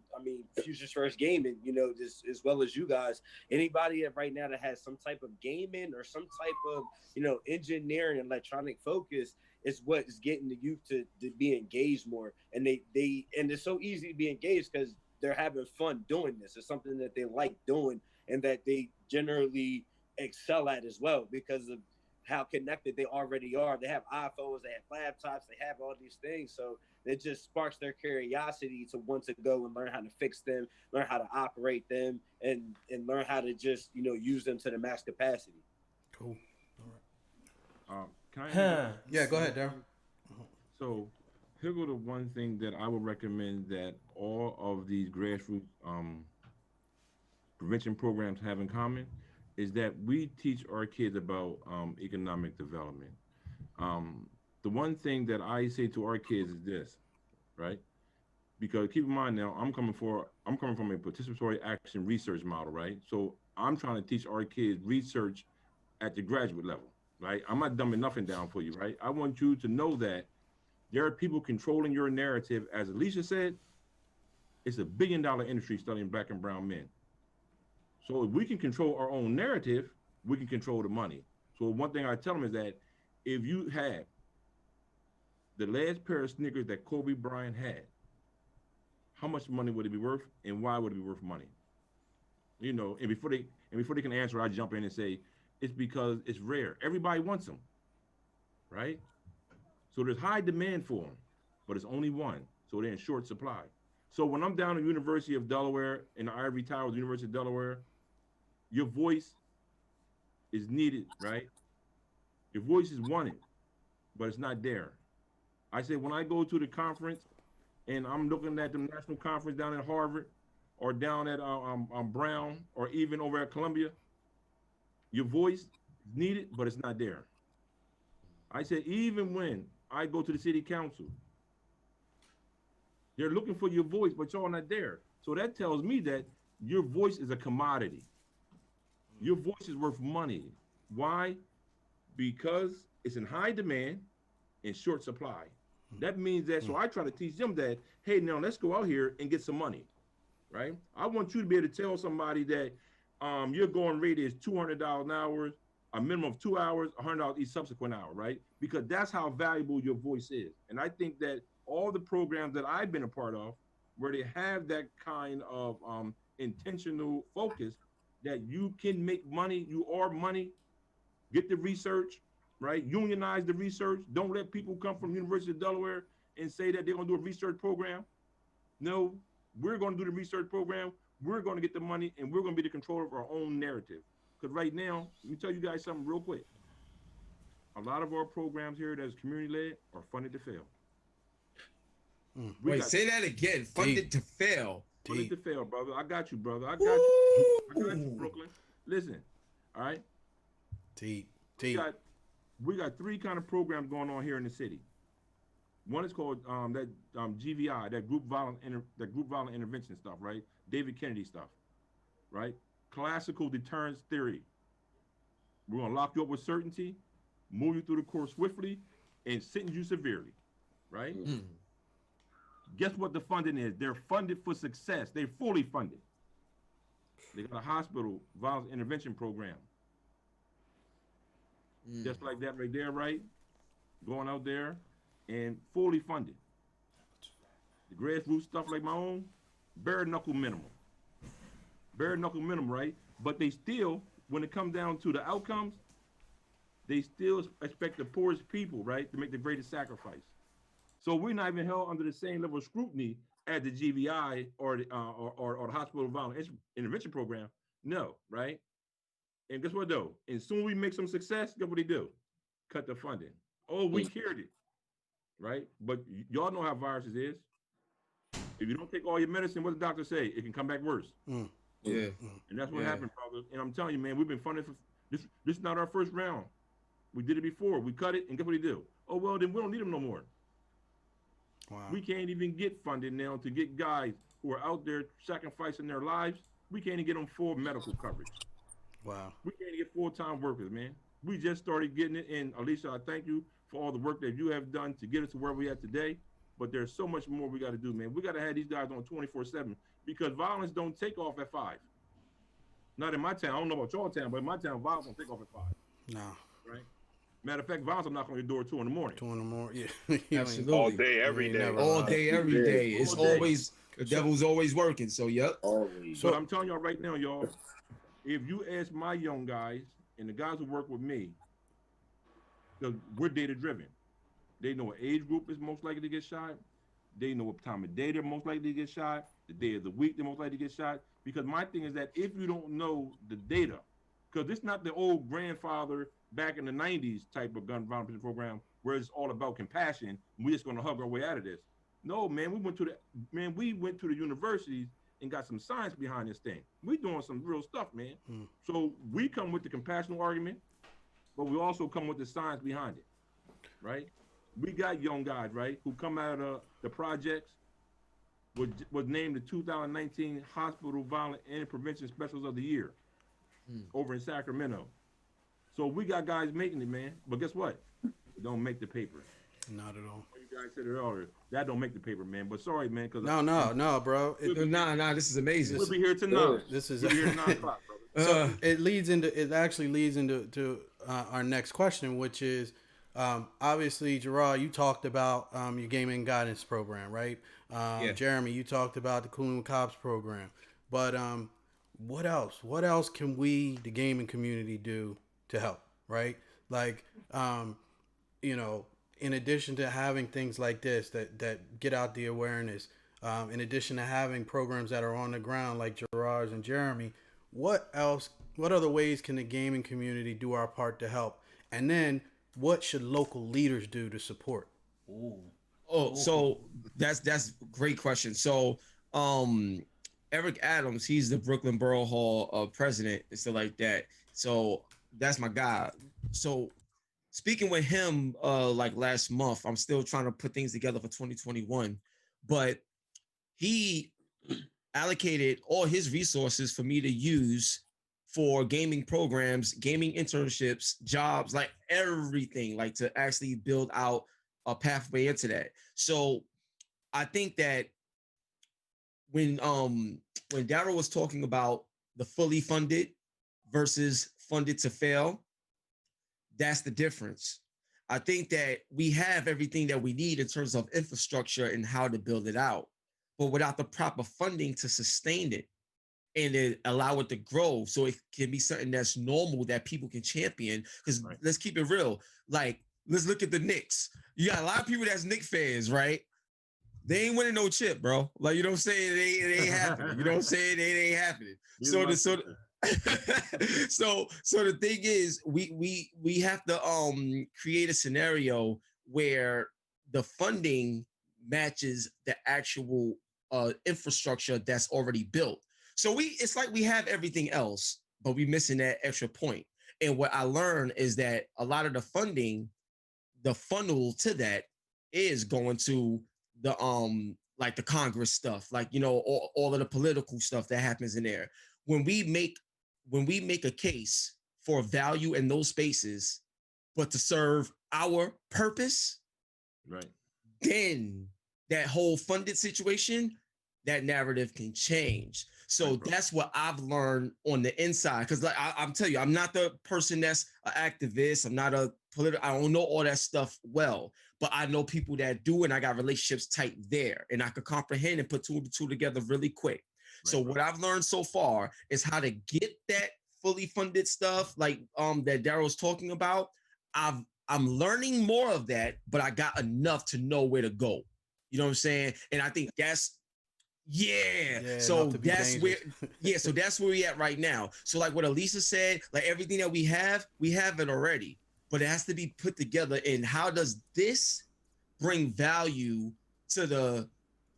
Future's First Gaming, just as well as you guys, anybody that right now that has some type of gaming or some type of, engineering and electronic focus is what is getting the youth to be engaged more. And and it's so easy to be engaged because they're having fun doing this. It's something that they like doing and that they generally excel at as well because of how connected they already are. They have iPhones, they have laptops, they have all these things. So it just sparks their curiosity to want to go and learn how to fix them, learn how to operate them, and learn how to just, use them to the max capacity. Cool. All right. Can I? Yeah, go ahead, Daryl. So here go the one thing that I would recommend that all of these grassroots prevention programs have in common is that we teach our kids about economic development. The one thing that I say to our kids is this, right? Because keep in mind now, I'm coming from a participatory action research model, right? So I'm trying to teach our kids research at the graduate level, right? I'm not dumbing nothing down for you, right? I want you to know that there are people controlling your narrative. As Alicia said, it's $1 billion industry studying Black and brown men. So if we can control our own narrative, we can control the money. So one thing I tell them is that if you have the last pair of sneakers that Kobe Bryant had, how much money would it be worth, and why would it be worth money? And before they can answer, I jump in and say, it's because it's rare. Everybody wants them, right? So there's high demand for them, but it's only one. So they're in short supply. So when I'm down at the University of Delaware, in the Ivory Tower, the University of Delaware, your voice is needed, right? Your voice is wanted, but it's not there. I say when I go to the conference and I'm looking at the national conference down at Harvard or down at Brown or even over at Columbia, your voice is needed, but it's not there. I said, even when I go to the city council, they're looking for your voice, but you're not there. So that tells me that your voice is a commodity. Your voice is worth money. Why? Because it's in high demand and short supply. That means that, so I try to teach them that, hey, now let's go out here and get some money, right? I want you to be able to tell somebody that your going rate is $200 an hour, a minimum of 2 hours, $100 each subsequent hour, right? Because that's how valuable your voice is. And I think that all the programs that I've been a part of, where they have that kind of intentional focus, that you can make money, you are money, get the research, right? Unionize the research. Don't let people come from University of Delaware and say that they're gonna do a research program. No, we're gonna do the research program, we're gonna get the money, and we're gonna be the controller of our own narrative. Because right now, let me tell you guys something real quick. A lot of our programs here that's community-led are funded to fail. Wait, say that again. Funded to fail. Funded to fail, brother. I got you, brother. I got you. I got you, Brooklyn. Listen, all right? We got 3 kind of programs going on here in the city. One is called GVI, that group violent intervention stuff, right? David Kennedy stuff, right? Classical deterrence theory. We're gonna lock you up with certainty, move you through the course swiftly, and sentence you severely, right? Guess what the funding is? They're funded for success. They're fully funded. They got a hospital violence intervention program. Just like that right there, right? Going out there and fully funded. The grassroots stuff like my own, bare knuckle minimum. Bare knuckle minimum, right? but they still, when it comes down to the outcomes, they still expect the poorest people, right, to make the greatest sacrifice. So we're not even held under the same level of scrutiny as the GVI or the Hospital Violence Intervention Program. No, right? And guess what though? And soon we make some success, guess what they do? Cut the funding. Oh, we cured it, right? But y'all know how viruses is. If you don't take all your medicine, what the doctor say? It can come back worse. Yeah. And that's what happened, brother. And I'm telling you, man, we've been funded for this. This is not our first round. We did it before. We cut it, and guess what they do? Oh, well, then we don't need them no more. Wow. We can't even get funded now to get guys who are out there sacrificing their lives. We can't even get them full medical coverage. Wow. We can't get full-time workers, man. We just started getting it. And Alicia, I thank you for all the work that you have done to get us to where we are today. But there's so much more we got to do, man. We got to have these guys on 24/7 because violence don't take off at 5. Not in my town. I don't know about your town, but in my town, violence don't take off at 5. No. Right? Matter of fact, violence will knock on your door 2 in the morning. 2 in the morning, yeah. Absolutely. All day, every day. All day, every day. It's always, the devil's always working. So, yep. Always. So I'm telling y'all right now, y'all, if you ask my young guys and the guys who work with me, because we're data driven. They know what age group is most likely to get shot. They know what time of day they're most likely to get shot, the day of the week they're most likely to get shot. Because my thing is that if you don't know the data, because it's not the old grandfather back in the 90s type of gun violence program where it's all about compassion, and we're just gonna hug our way out of this. No, man, we went to the universities and got some science behind this thing. We doing some real stuff, man. So we come with the compassionate argument, but we also come with the science behind it, right? We got young guys, right, who come out of the projects, was named the 2019 Hospital Violence and Prevention Specialist of the Year over in Sacramento. So we got guys making it, man. But guess what? It don't make the paper. Not at all. You guys said it earlier. That don't make the paper, man. But sorry, man. Cause No, bro. This is amazing. We'll be here tonight. This is we'll be here at 9 o'clock, brother. So it actually leads into our next question, which is obviously, Gerard, you talked about your gaming guidance program, right? Jeremy, you talked about the Cooling with Cops program. But what else? What else can we, the gaming community, do to help, right? Like, in addition to having things like this that get out the awareness, in addition to having programs that are on the ground like Gerard's and Jeremy, what other ways can the gaming community do our part to help? And then what should local leaders do to support? So that's a great question. So Eric Adams, he's the Brooklyn Borough Hall president and stuff like that. So that's my guy. So speaking with him like last month, I'm still trying to put things together for 2021, but he allocated all his resources for me to use for gaming programs, gaming internships, jobs, like everything, like to actually build out a pathway into that. So I think that when Daryl was talking about the fully funded versus funded to fail, that's the difference. I think that we have everything that we need in terms of infrastructure and how to build it out, but without the proper funding to sustain it and then allow it to grow so it can be something that's normal that people can champion. Because let's keep it real. Like, let's look at the Knicks. You got a lot of people that's Knicks fans, right? They ain't winning no chip, bro. Like, you know what I'm saying? It ain't happening. You know what I'm saying? It ain't happening. So the thing is, we have to create a scenario where the funding matches the actual infrastructure that's already built. So it's like we have everything else, but we're missing that extra point. And what I learned is that a lot of the funding, the funnel to that is going to the like the Congress stuff, like, you know, all of the political stuff that happens in there. When we make a case for value in those spaces, but to serve our purpose, right? Then that whole funded situation, that narrative can change. So that's what I've learned on the inside. Because like I'm telling you, I'm not the person that's an activist. I'm not a political. I don't know all that stuff well, but I know people that do, and I got relationships tight there, and I could comprehend and put two and two together really quick. So what I've learned so far is how to get that fully funded stuff, like that Daryl's talking about. I'm learning more of that, but I got enough to know where to go. You know what I'm saying? And I think that's so that's where so that's where we at right now. So like what Elisa said, like everything that we have it already, but it has to be put together. And how does this bring value to the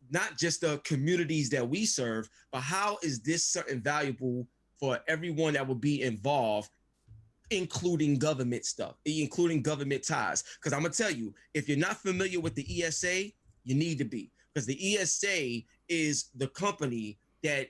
not just the communities that we serve, but how is this certain valuable for everyone that will be involved, including government stuff, including government ties? Because I'm gonna tell you, if you're not familiar with the ESA, you need to be, because the ESA is the company that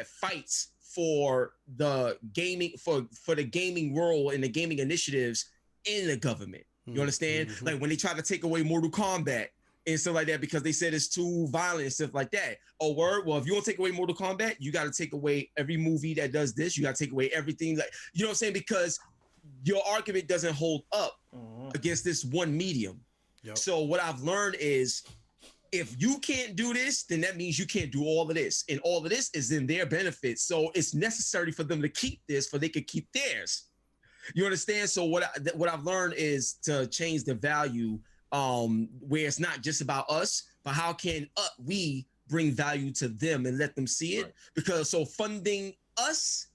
fights for the gaming for the gaming world and the gaming initiatives in the government. You understand? Like when they try to take away Mortal Kombat and stuff like that because they said it's too violent and stuff like that. Oh, word. Well, if you want to take away Mortal Kombat, you got to take away every movie that does this. You got to take away everything. Like, you know what I'm saying? Because your argument doesn't hold up against this one medium. So what I've learned is, if you can't do this, then that means you can't do all of this. And all of this is in their benefit. So it's necessary for them to keep this for they could keep theirs. You understand? So what I've learned is to change the value, where it's not just about us, but how can we bring value to them and let them see it? Because so funding us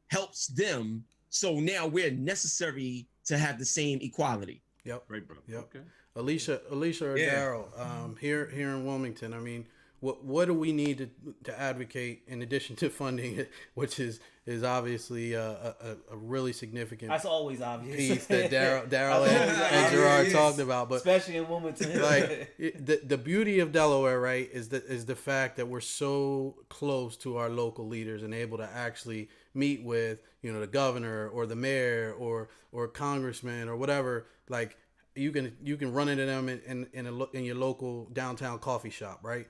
helps them. So now we're necessary to have the same equality. Yep. Right, bro. Yep. Okay. Alicia or Daryl, here in Wilmington, I mean, what do we need to advocate in addition to funding it, which is obviously a really significant. That's always obvious. Piece that Daryl and Gerard talked about, but especially in Wilmington. Like the beauty of Delaware, right, is the fact that we're so close to our local leaders and able to actually meet with the governor or the mayor or congressman or whatever. Like you can run into them in your local downtown coffee shop, right?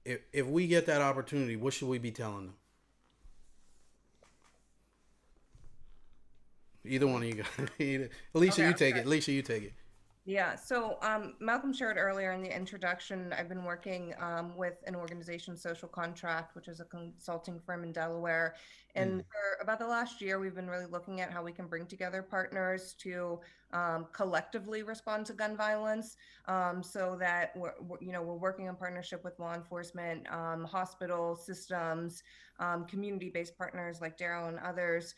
If we get that opportunity, what should we be telling them? Either one of you guys. Alicia, okay, you take it. Alicia, you take it. Yeah, so Malcolm shared earlier in the introduction, I've been working with an organization, Social Contract, which is a consulting firm in Delaware. And for about the last year, we've been really looking at how we can bring together partners to collectively respond to gun violence, so that we're working in partnership with law enforcement, hospital systems, community-based partners like Daryl and others,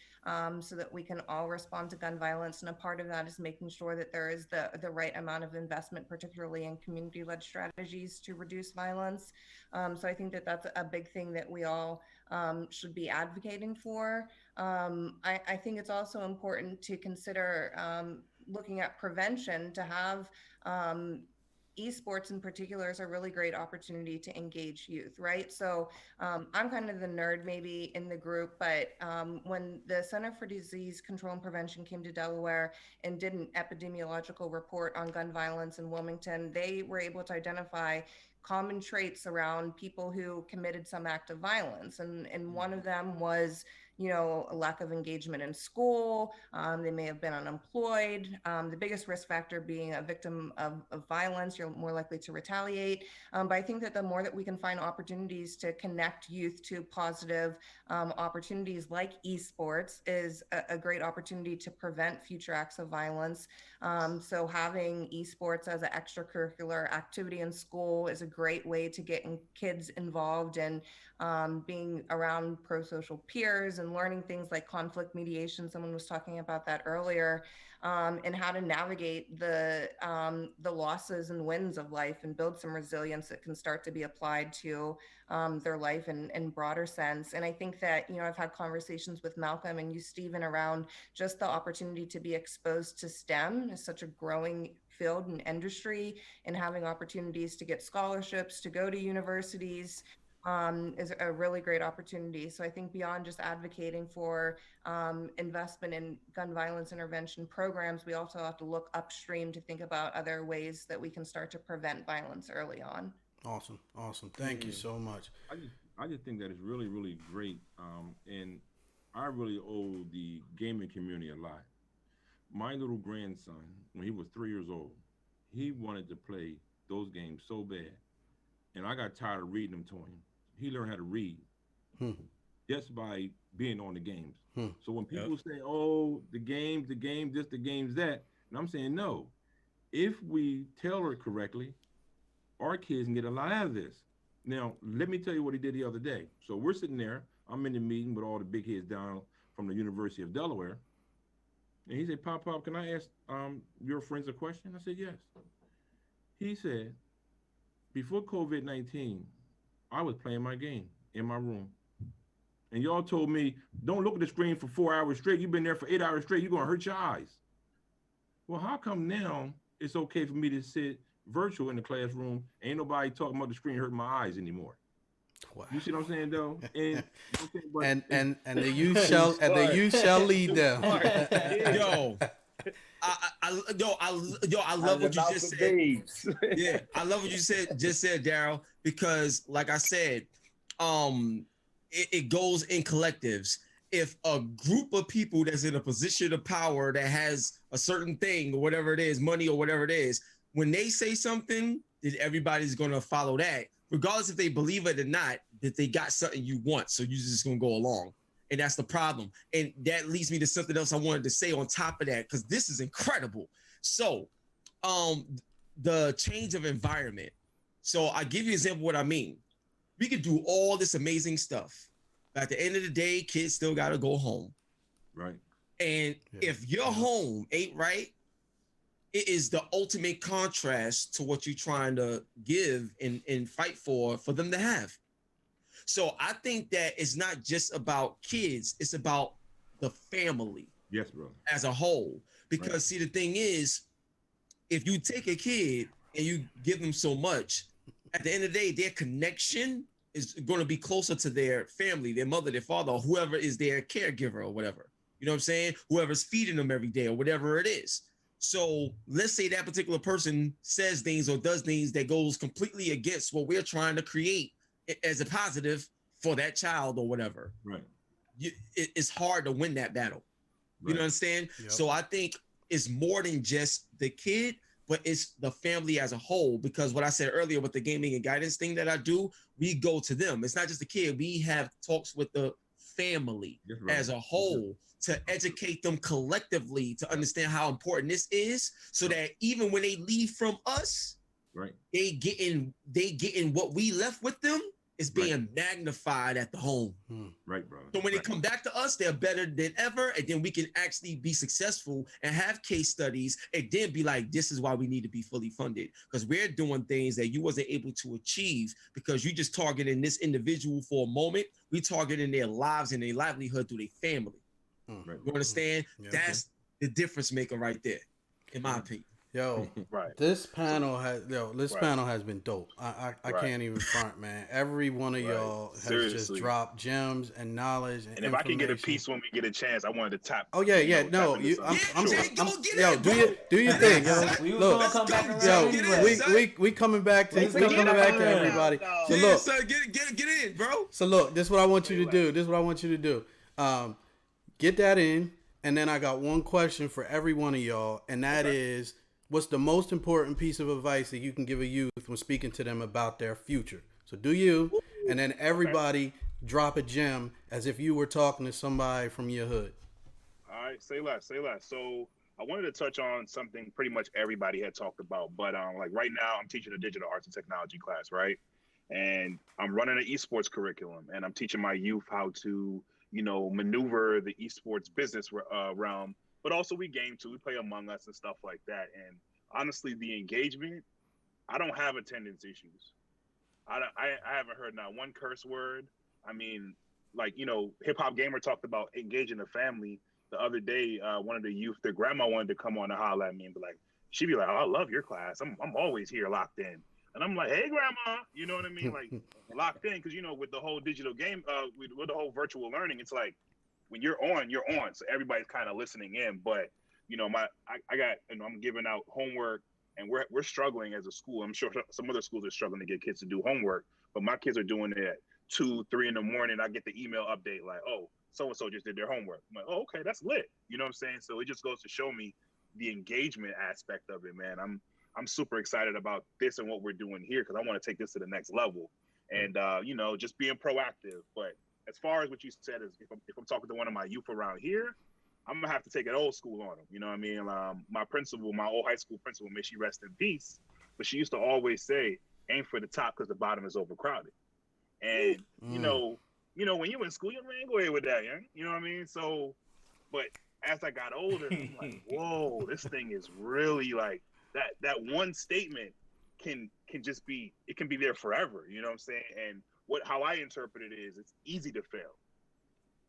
so that we can all respond to gun violence. And a part of that is making sure that there is the right amount of investment, particularly in community-led strategies to reduce violence. So I think that that's a big thing that we all should be advocating for. I think it's also important to consider looking at prevention, to have esports in particular is a really great opportunity to engage youth, right? So I'm kind of the nerd maybe in the group, but when the Center for Disease Control and Prevention came to Delaware and did an epidemiological report on gun violence in Wilmington, they were able to identify common traits around people who committed some act of violence. And one of them was, a lack of engagement in school. They may have been unemployed. The biggest risk factor being a victim of violence, you're more likely to retaliate. But I think that the more that we can find opportunities to connect youth to positive opportunities like esports is a great opportunity to prevent future acts of violence. So having esports as an extracurricular activity in school is a great way to get kids involved in being around pro-social peers and learning things like conflict mediation. Someone was talking about that earlier, and how to navigate the losses and wins of life and build some resilience that can start to be applied to their life in broader sense. And I think that, I've had conversations with Malcolm and you, Stephen, around just the opportunity to be exposed to STEM is such a growing field and industry, and having opportunities to get scholarships, to go to universities, is a really great opportunity. So I think beyond just advocating for investment in gun violence intervention programs, we also have to look upstream to think about other ways that we can start to prevent violence early on. Awesome. Thank you so much. I just think that is really, really great. And I really owe the gaming community a lot. My little grandson, when he was 3 years old, he wanted to play those games so bad. And I got tired of reading them to him. he learned how to read just by being on the games. So when people say, "Oh, the games, this, the games that," and I'm saying no. If we tailor it correctly, our kids can get a lot out of this. Now, let me tell you what he did the other day. So we're sitting there. I'm in the meeting with all the big heads down from the University of Delaware. And he said, Pop, can I ask your friends a question? I said, yes. He said, before COVID-19, I was playing my game in my room. And y'all told me, don't look at the screen for 4 hours straight. You've been there for 8 hours straight. You're going to hurt your eyes. Well, how come now it's okay for me to sit virtual in the classroom? Ain't nobody talking about the screen hurting my eyes anymore. Wow. You see what I'm saying, though? And and the youth shall lead them. I love what you just said. Yeah, I love what you said. Daryl, because like I said, it goes in collectives. If a group of people that's in a position of power that has a certain thing or whatever it is, money or whatever it is, when they say something, then everybody's going to follow that, regardless if they believe it or not, that they got something you want. So you're just going to go along. And that's the problem. And that leads me to something else I wanted to say on top of that, because this is incredible. So the change of environment. So I give you an example of what I mean. We could do all this amazing stuff. But at the end of the day, kids still got to go home. Right. And if your home ain't right, it is the ultimate contrast to what you're trying to give and fight for them to have. So I think that it's not just about kids, it's about the family. Yes, bro. As a whole. Because see, the thing is, if you take a kid and you give them so much, at the end of the day, their connection is going to be closer to their family, their mother, their father, or whoever is their caregiver or whatever. You know what I'm saying? Whoever's feeding them every day or whatever it is. So let's say that particular person says things or does things that goes completely against what we're trying to create as a positive for that child or whatever. Right. It's hard to win that battle. Right. You know what I'm saying? Yep. So I think it's more than just the kid, but it's the family as a whole. Because what I said earlier with the gaming and guidance thing that I do, we go to them. It's not just the kid. We have talks with the family as a whole to educate them collectively to understand how important this is, so that even when they leave from us, they getting what we left with them is being magnified at the home. Right, bro. So when they come back to us, they're better than ever. And then we can actually be successful and have case studies and then be like, this is why we need to be fully funded. Because we're doing things that you wasn't able to achieve because you just targeting this individual for a moment. We targeting their lives and their livelihood through their family. You understand? That's the difference maker right there, in my opinion. Yo, this panel has been dope. I can't even front, man. Every one of y'all has just dropped gems and knowledge and if I can get a piece when we get a chance, I wanted to tap. Oh yeah, yeah. No, do your thing, yo. Look, we coming back to everybody. So look, get in, bro. So look, this is what I want you to do. Get that in, and then I got one question for every one of y'all, and that is, what's the most important piece of advice that you can give a youth when speaking to them about their future? So do you, and then everybody drop a gem as if you were talking to somebody from your hood. All right, say less. So I wanted to touch on something pretty much everybody had talked about, but like right now I'm teaching a digital arts and technology class, right? And I'm running an esports curriculum, and I'm teaching my youth how to, maneuver the esports business realm. But also we game too. We play Among Us and stuff like that. And honestly, the engagement, I don't have attendance issues. I haven't heard not one curse word. I mean, Hip Hop Gamer talked about engaging the family the other day. One of the youth, their grandma wanted to come on and holler at me and be like, she'd be like, oh, I love your class. I'm always here locked in. And I'm like, hey, grandma, you know what I mean? Like locked in, because, with the whole digital game, with the whole virtual learning, it's like, when you're on, you're on. So everybody's kind of listening in. But, I'm giving out homework, and we're struggling as a school. I'm sure some other schools are struggling to get kids to do homework, but my kids are doing it at 2, 3 in the morning. I get the email update like, oh, so-and-so just did their homework. I'm like, oh, okay, that's lit. You know what I'm saying? So it just goes to show me the engagement aspect of it, man. I'm super excited about this and what we're doing here, because I want to take this to the next level. and just being proactive. But as far as what you said is, if I'm talking to one of my youth around here, I'm gonna have to take it old school on them. You know what I mean? My principal, my old high school principal, may she rest in peace, but she used to always say, "Aim for the top because the bottom is overcrowded." And when you're in school, you ain't go ahead with that, yeah? You know what I mean? So, but as I got older, I'm like, whoa, this thing is really like that one statement can just be, it can be there forever. You know what I'm saying? And how I interpret it is, it's easy to fail.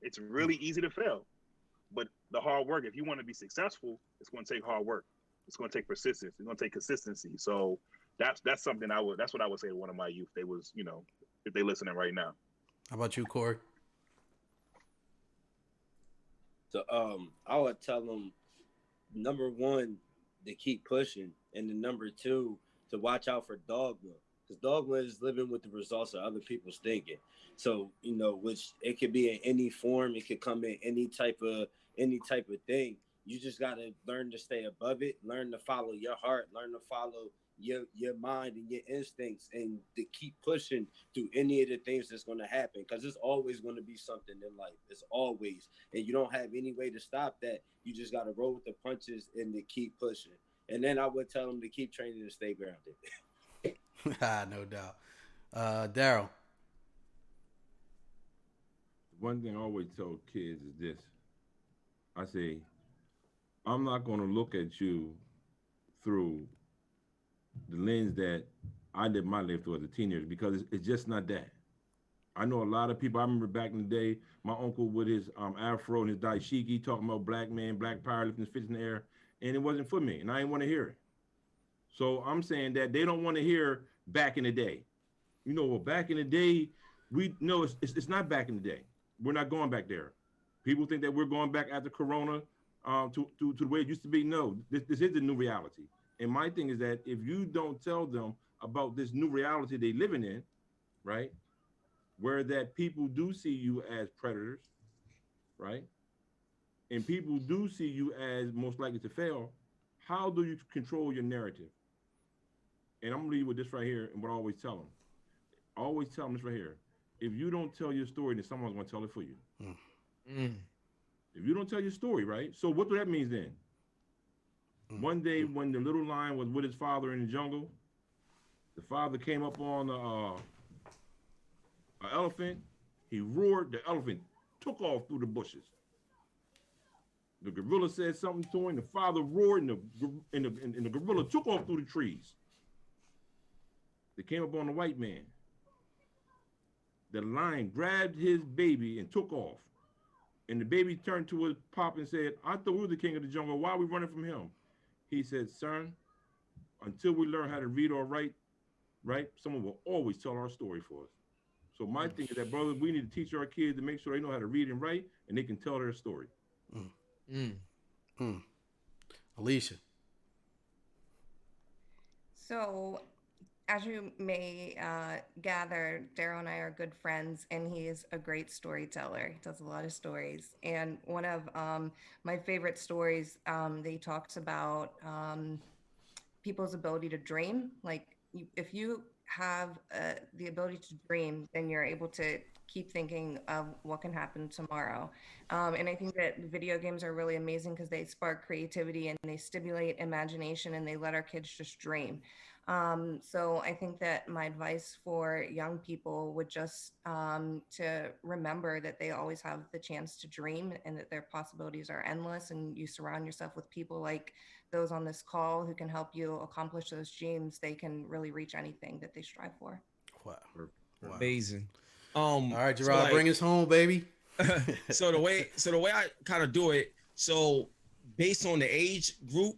It's really easy to fail. But the hard work, if you want to be successful, it's going to take hard work. It's going to take persistence. It's going to take consistency. So that's something that's what I would say to one of my youth. They was, if they listening right now. How about you, Corey? So I would tell them, number one, to keep pushing, and then number two, to watch out for dogma, because dogma is living with the results of other people's thinking. So which it could be in any form, it could come in any type of thing. You just gotta learn to stay above it, learn to follow your heart, learn to follow your mind and your instincts, and to keep pushing through any of the things that's going to happen, because it's always going to be something in life. It's always, and you don't have any way to stop that. You just got to roll with the punches and to keep pushing. And then I would tell them to keep training and stay grounded. No doubt. Daryl. One thing I always tell kids is this. I say, I'm not going to look at you through the lens that I lived my life through as a teenager, because it's just not that. I know a lot of people. I remember back in the day, my uncle with his afro and his dashiki talking about black man, black power, lifting his fists in the air, and it wasn't for me, and I didn't want to hear it. So I'm saying that they don't want to hear back in the day. Well, back in the day, it's not back in the day. We're not going back there. People think that we're going back after Corona to the way it used to be. No, this is the new reality. And my thing is that if you don't tell them about this new reality they living in, right, where that people do see you as predators, right, and people do see you as most likely to fail, how do you control your narrative? And I'm gonna leave you with this right here, and what I always tell them. I always tell them this right here. If you don't tell your story, then someone's gonna tell it for you. If you don't tell your story, right? So what do that mean then? One day when the little lion was with his father in the jungle, the father came up on an elephant. He roared. The elephant took off through the bushes. The gorilla said something to him. The father roared, and the gorilla took off through the trees. They came up on the white man. The lion grabbed his baby and took off. And the baby turned to his pop and said, "I thought we were the king of the jungle. Why are we running from him?" He said, "Son, until we learn how to read or write, right, someone will always tell our story for us." So my thing is that, brother, we need to teach our kids to make sure they know how to read and write, and they can tell their story. Alicia. So, as you may gather, Daryl and I are good friends, and he's a great storyteller. He tells a lot of stories. And one of my favorite stories that he talks about people's ability to dream. Like, if you have the ability to dream, then you're able to keep thinking of what can happen tomorrow. And I think that video games are really amazing because they spark creativity and they stimulate imagination, and they let our kids just dream. So I think that my advice for young people would just to remember that they always have the chance to dream, and that their possibilities are endless, and you surround yourself with people like those on this call who can help you accomplish those dreams. They can really reach anything that they strive for. Wow. Amazing. All right, Gerard, bring us home, baby. so the way I kind of do it, so based on the age group,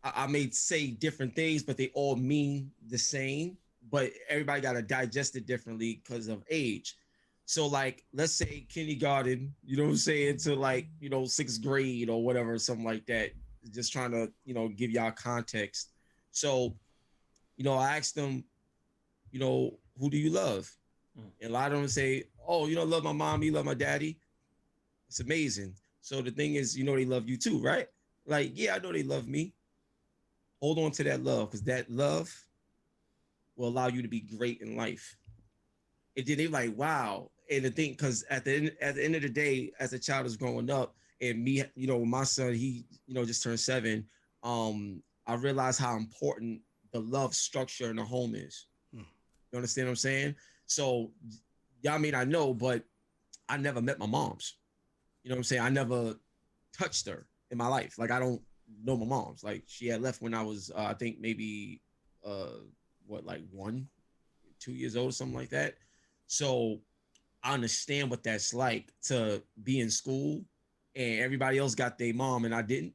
I may say different things, but they all mean the same, but everybody got to digest it differently because of age. So like, let's say kindergarten, you know what I'm saying, to like, sixth grade or whatever, something like that. Just trying to, give y'all context. So, I asked them, who do you love? And a lot of them say, "Oh, love my mom, you love my daddy." It's amazing. So the thing is, they love you too, right? Like, yeah, I know they love me. Hold on to that love, because that love will allow you to be great in life. And then they like, wow. And the thing, because at the end of the day, as a child is growing up, and me, my son, he, just turned 7. I realized how important the love structure in the home is. You understand what I'm saying? So y'all may not know, but I never met my mom's. You know what I'm saying? I never touched her in my life. Like, I don't know my mom's. Like, she had left when I was, I think maybe, like 1, 2 years old or something like that. So I understand what that's like to be in school and everybody else got their mom and I didn't.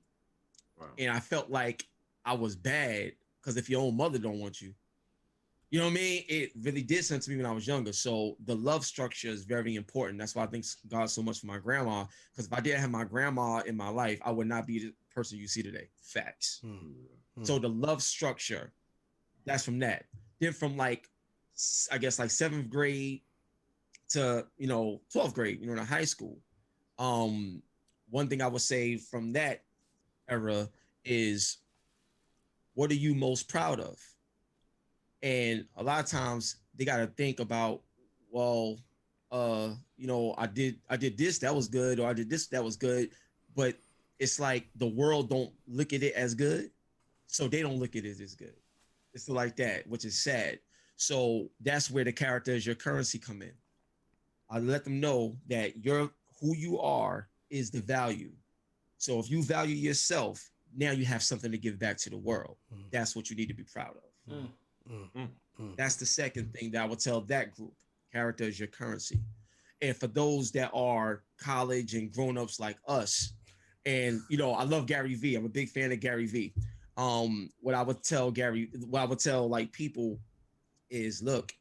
Wow. And I felt like I was bad because if your own mother don't want you, you know what I mean? It really did something to me when I was younger. So the love structure is very important. That's why I thank God so much for my grandma. Because if I didn't have my grandma in my life, I would not be the person you see today. Facts. So the love structure, that's from that. Then from like, I guess like 7th grade to 12th grade, in high school. One thing I would say from that era is, what are you most proud of? And a lot of times they got to think about, well, I did this, that was good, or I did this, that was good. But it's like the world don't look at it as good, so they don't look at it as good. It's like that, which is sad. So that's where the character is your currency come in. I let them know that who you are is the value. So if you value yourself, now you have something to give back to the world. That's what you need to be proud of. That's the second thing that I would tell that group. Character is your currency. And for those that are college and grown-ups like us, and I love Gary Vee. I'm a big fan of Gary Vee. What I would tell like people is, look,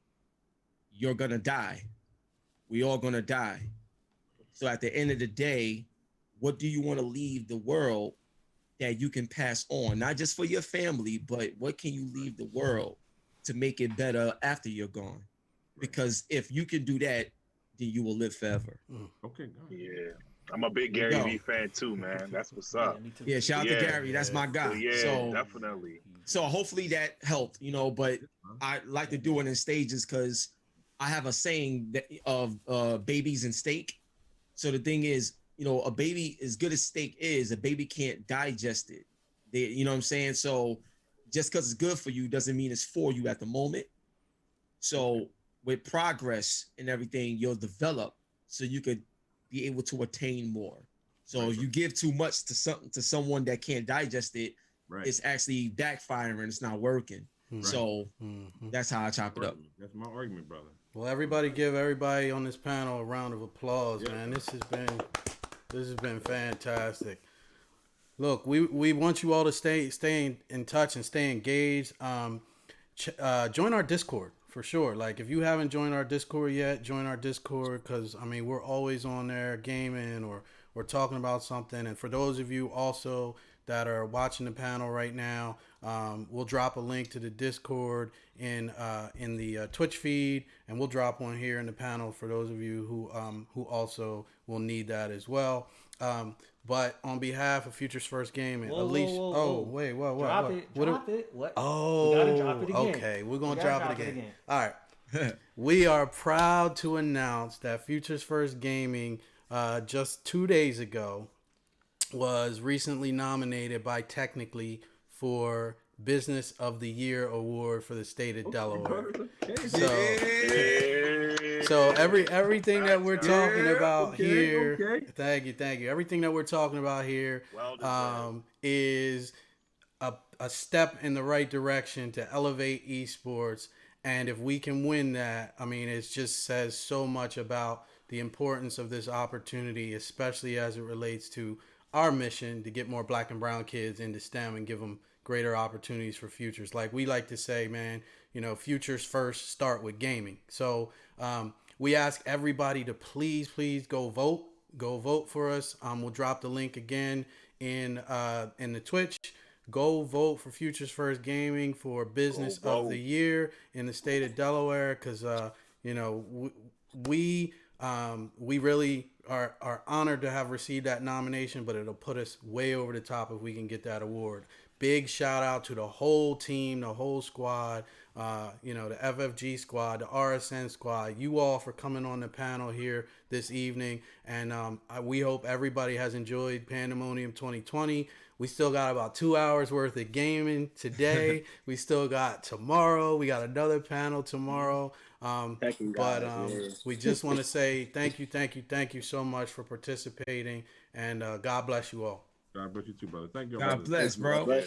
you're gonna die. We all gonna die. So at the end of the day, what do you want to leave the world that you can pass on? Not just for your family, but what can you leave the world to make it better after you're gone? Because if you can do that, then you will live forever. Okay. Yeah. I'm a big Gary Vee fan too, man. That's what's up. Yeah, shout out to Gary. That's my guy. So definitely. So hopefully that helped, but I like to do it in stages because I have a saying that of babies and steak. So the thing is, a baby, as good as steak is, a baby can't digest it. You know what I'm saying? So just because it's good for you doesn't mean it's for you at the moment. So with progress and everything, you'll develop so you could be able to attain more. So if you give too much to someone that can't digest it, it's actually backfiring. It's not working. So that's how I chop it up. That's my argument, brother. Well, everybody give everybody on this panel a round of applause, man. This has been fantastic. Look, we want you all to stay in touch and stay engaged. Join our Discord for sure. Like, if you haven't joined our Discord yet, join our Discord, because we're always on there gaming or we're talking about something. And for those of you also that are watching the panel right now, we'll drop a link to the Discord in the Twitch feed, and we'll drop one here in the panel for those of you who also will need that as well. But on behalf of Futures First Gaming, Alicia. Wait, what? Drop it. What? Oh, we gotta drop it again. Okay, we're gonna drop it again. All right. We are proud to announce that Futures First Gaming, just 2 days ago, was recently nominated by Technically for Business of the Year award for the state of Delaware. So everything that we're talking about here, thank you. Everything that we're talking about here is a step in the right direction to elevate esports. And if we can win that, it just says so much about the importance of this opportunity, especially as it relates to our mission to get more black and brown kids into STEM and give them greater opportunities for futures. Like we like to say, man, futures first start with gaming. So we ask everybody to please go vote for us. We'll drop the link again in the Twitch. Go vote for Futures First Gaming for Business of the Year in the state of Delaware, because we really are honored to have received that nomination, but it'll put us way over the top if we can get that award. big shout out to the whole team, the whole squad, the FFG squad, the RSN squad, you all for coming on the panel here this evening. And we hope everybody has enjoyed Pandamonium 2020. We still got about 2 hours worth of gaming today. We still got tomorrow. We got another panel tomorrow. We just want to say thank you so much for participating, and God bless you all. God bless you too, brother. Thank you. God bless, bro.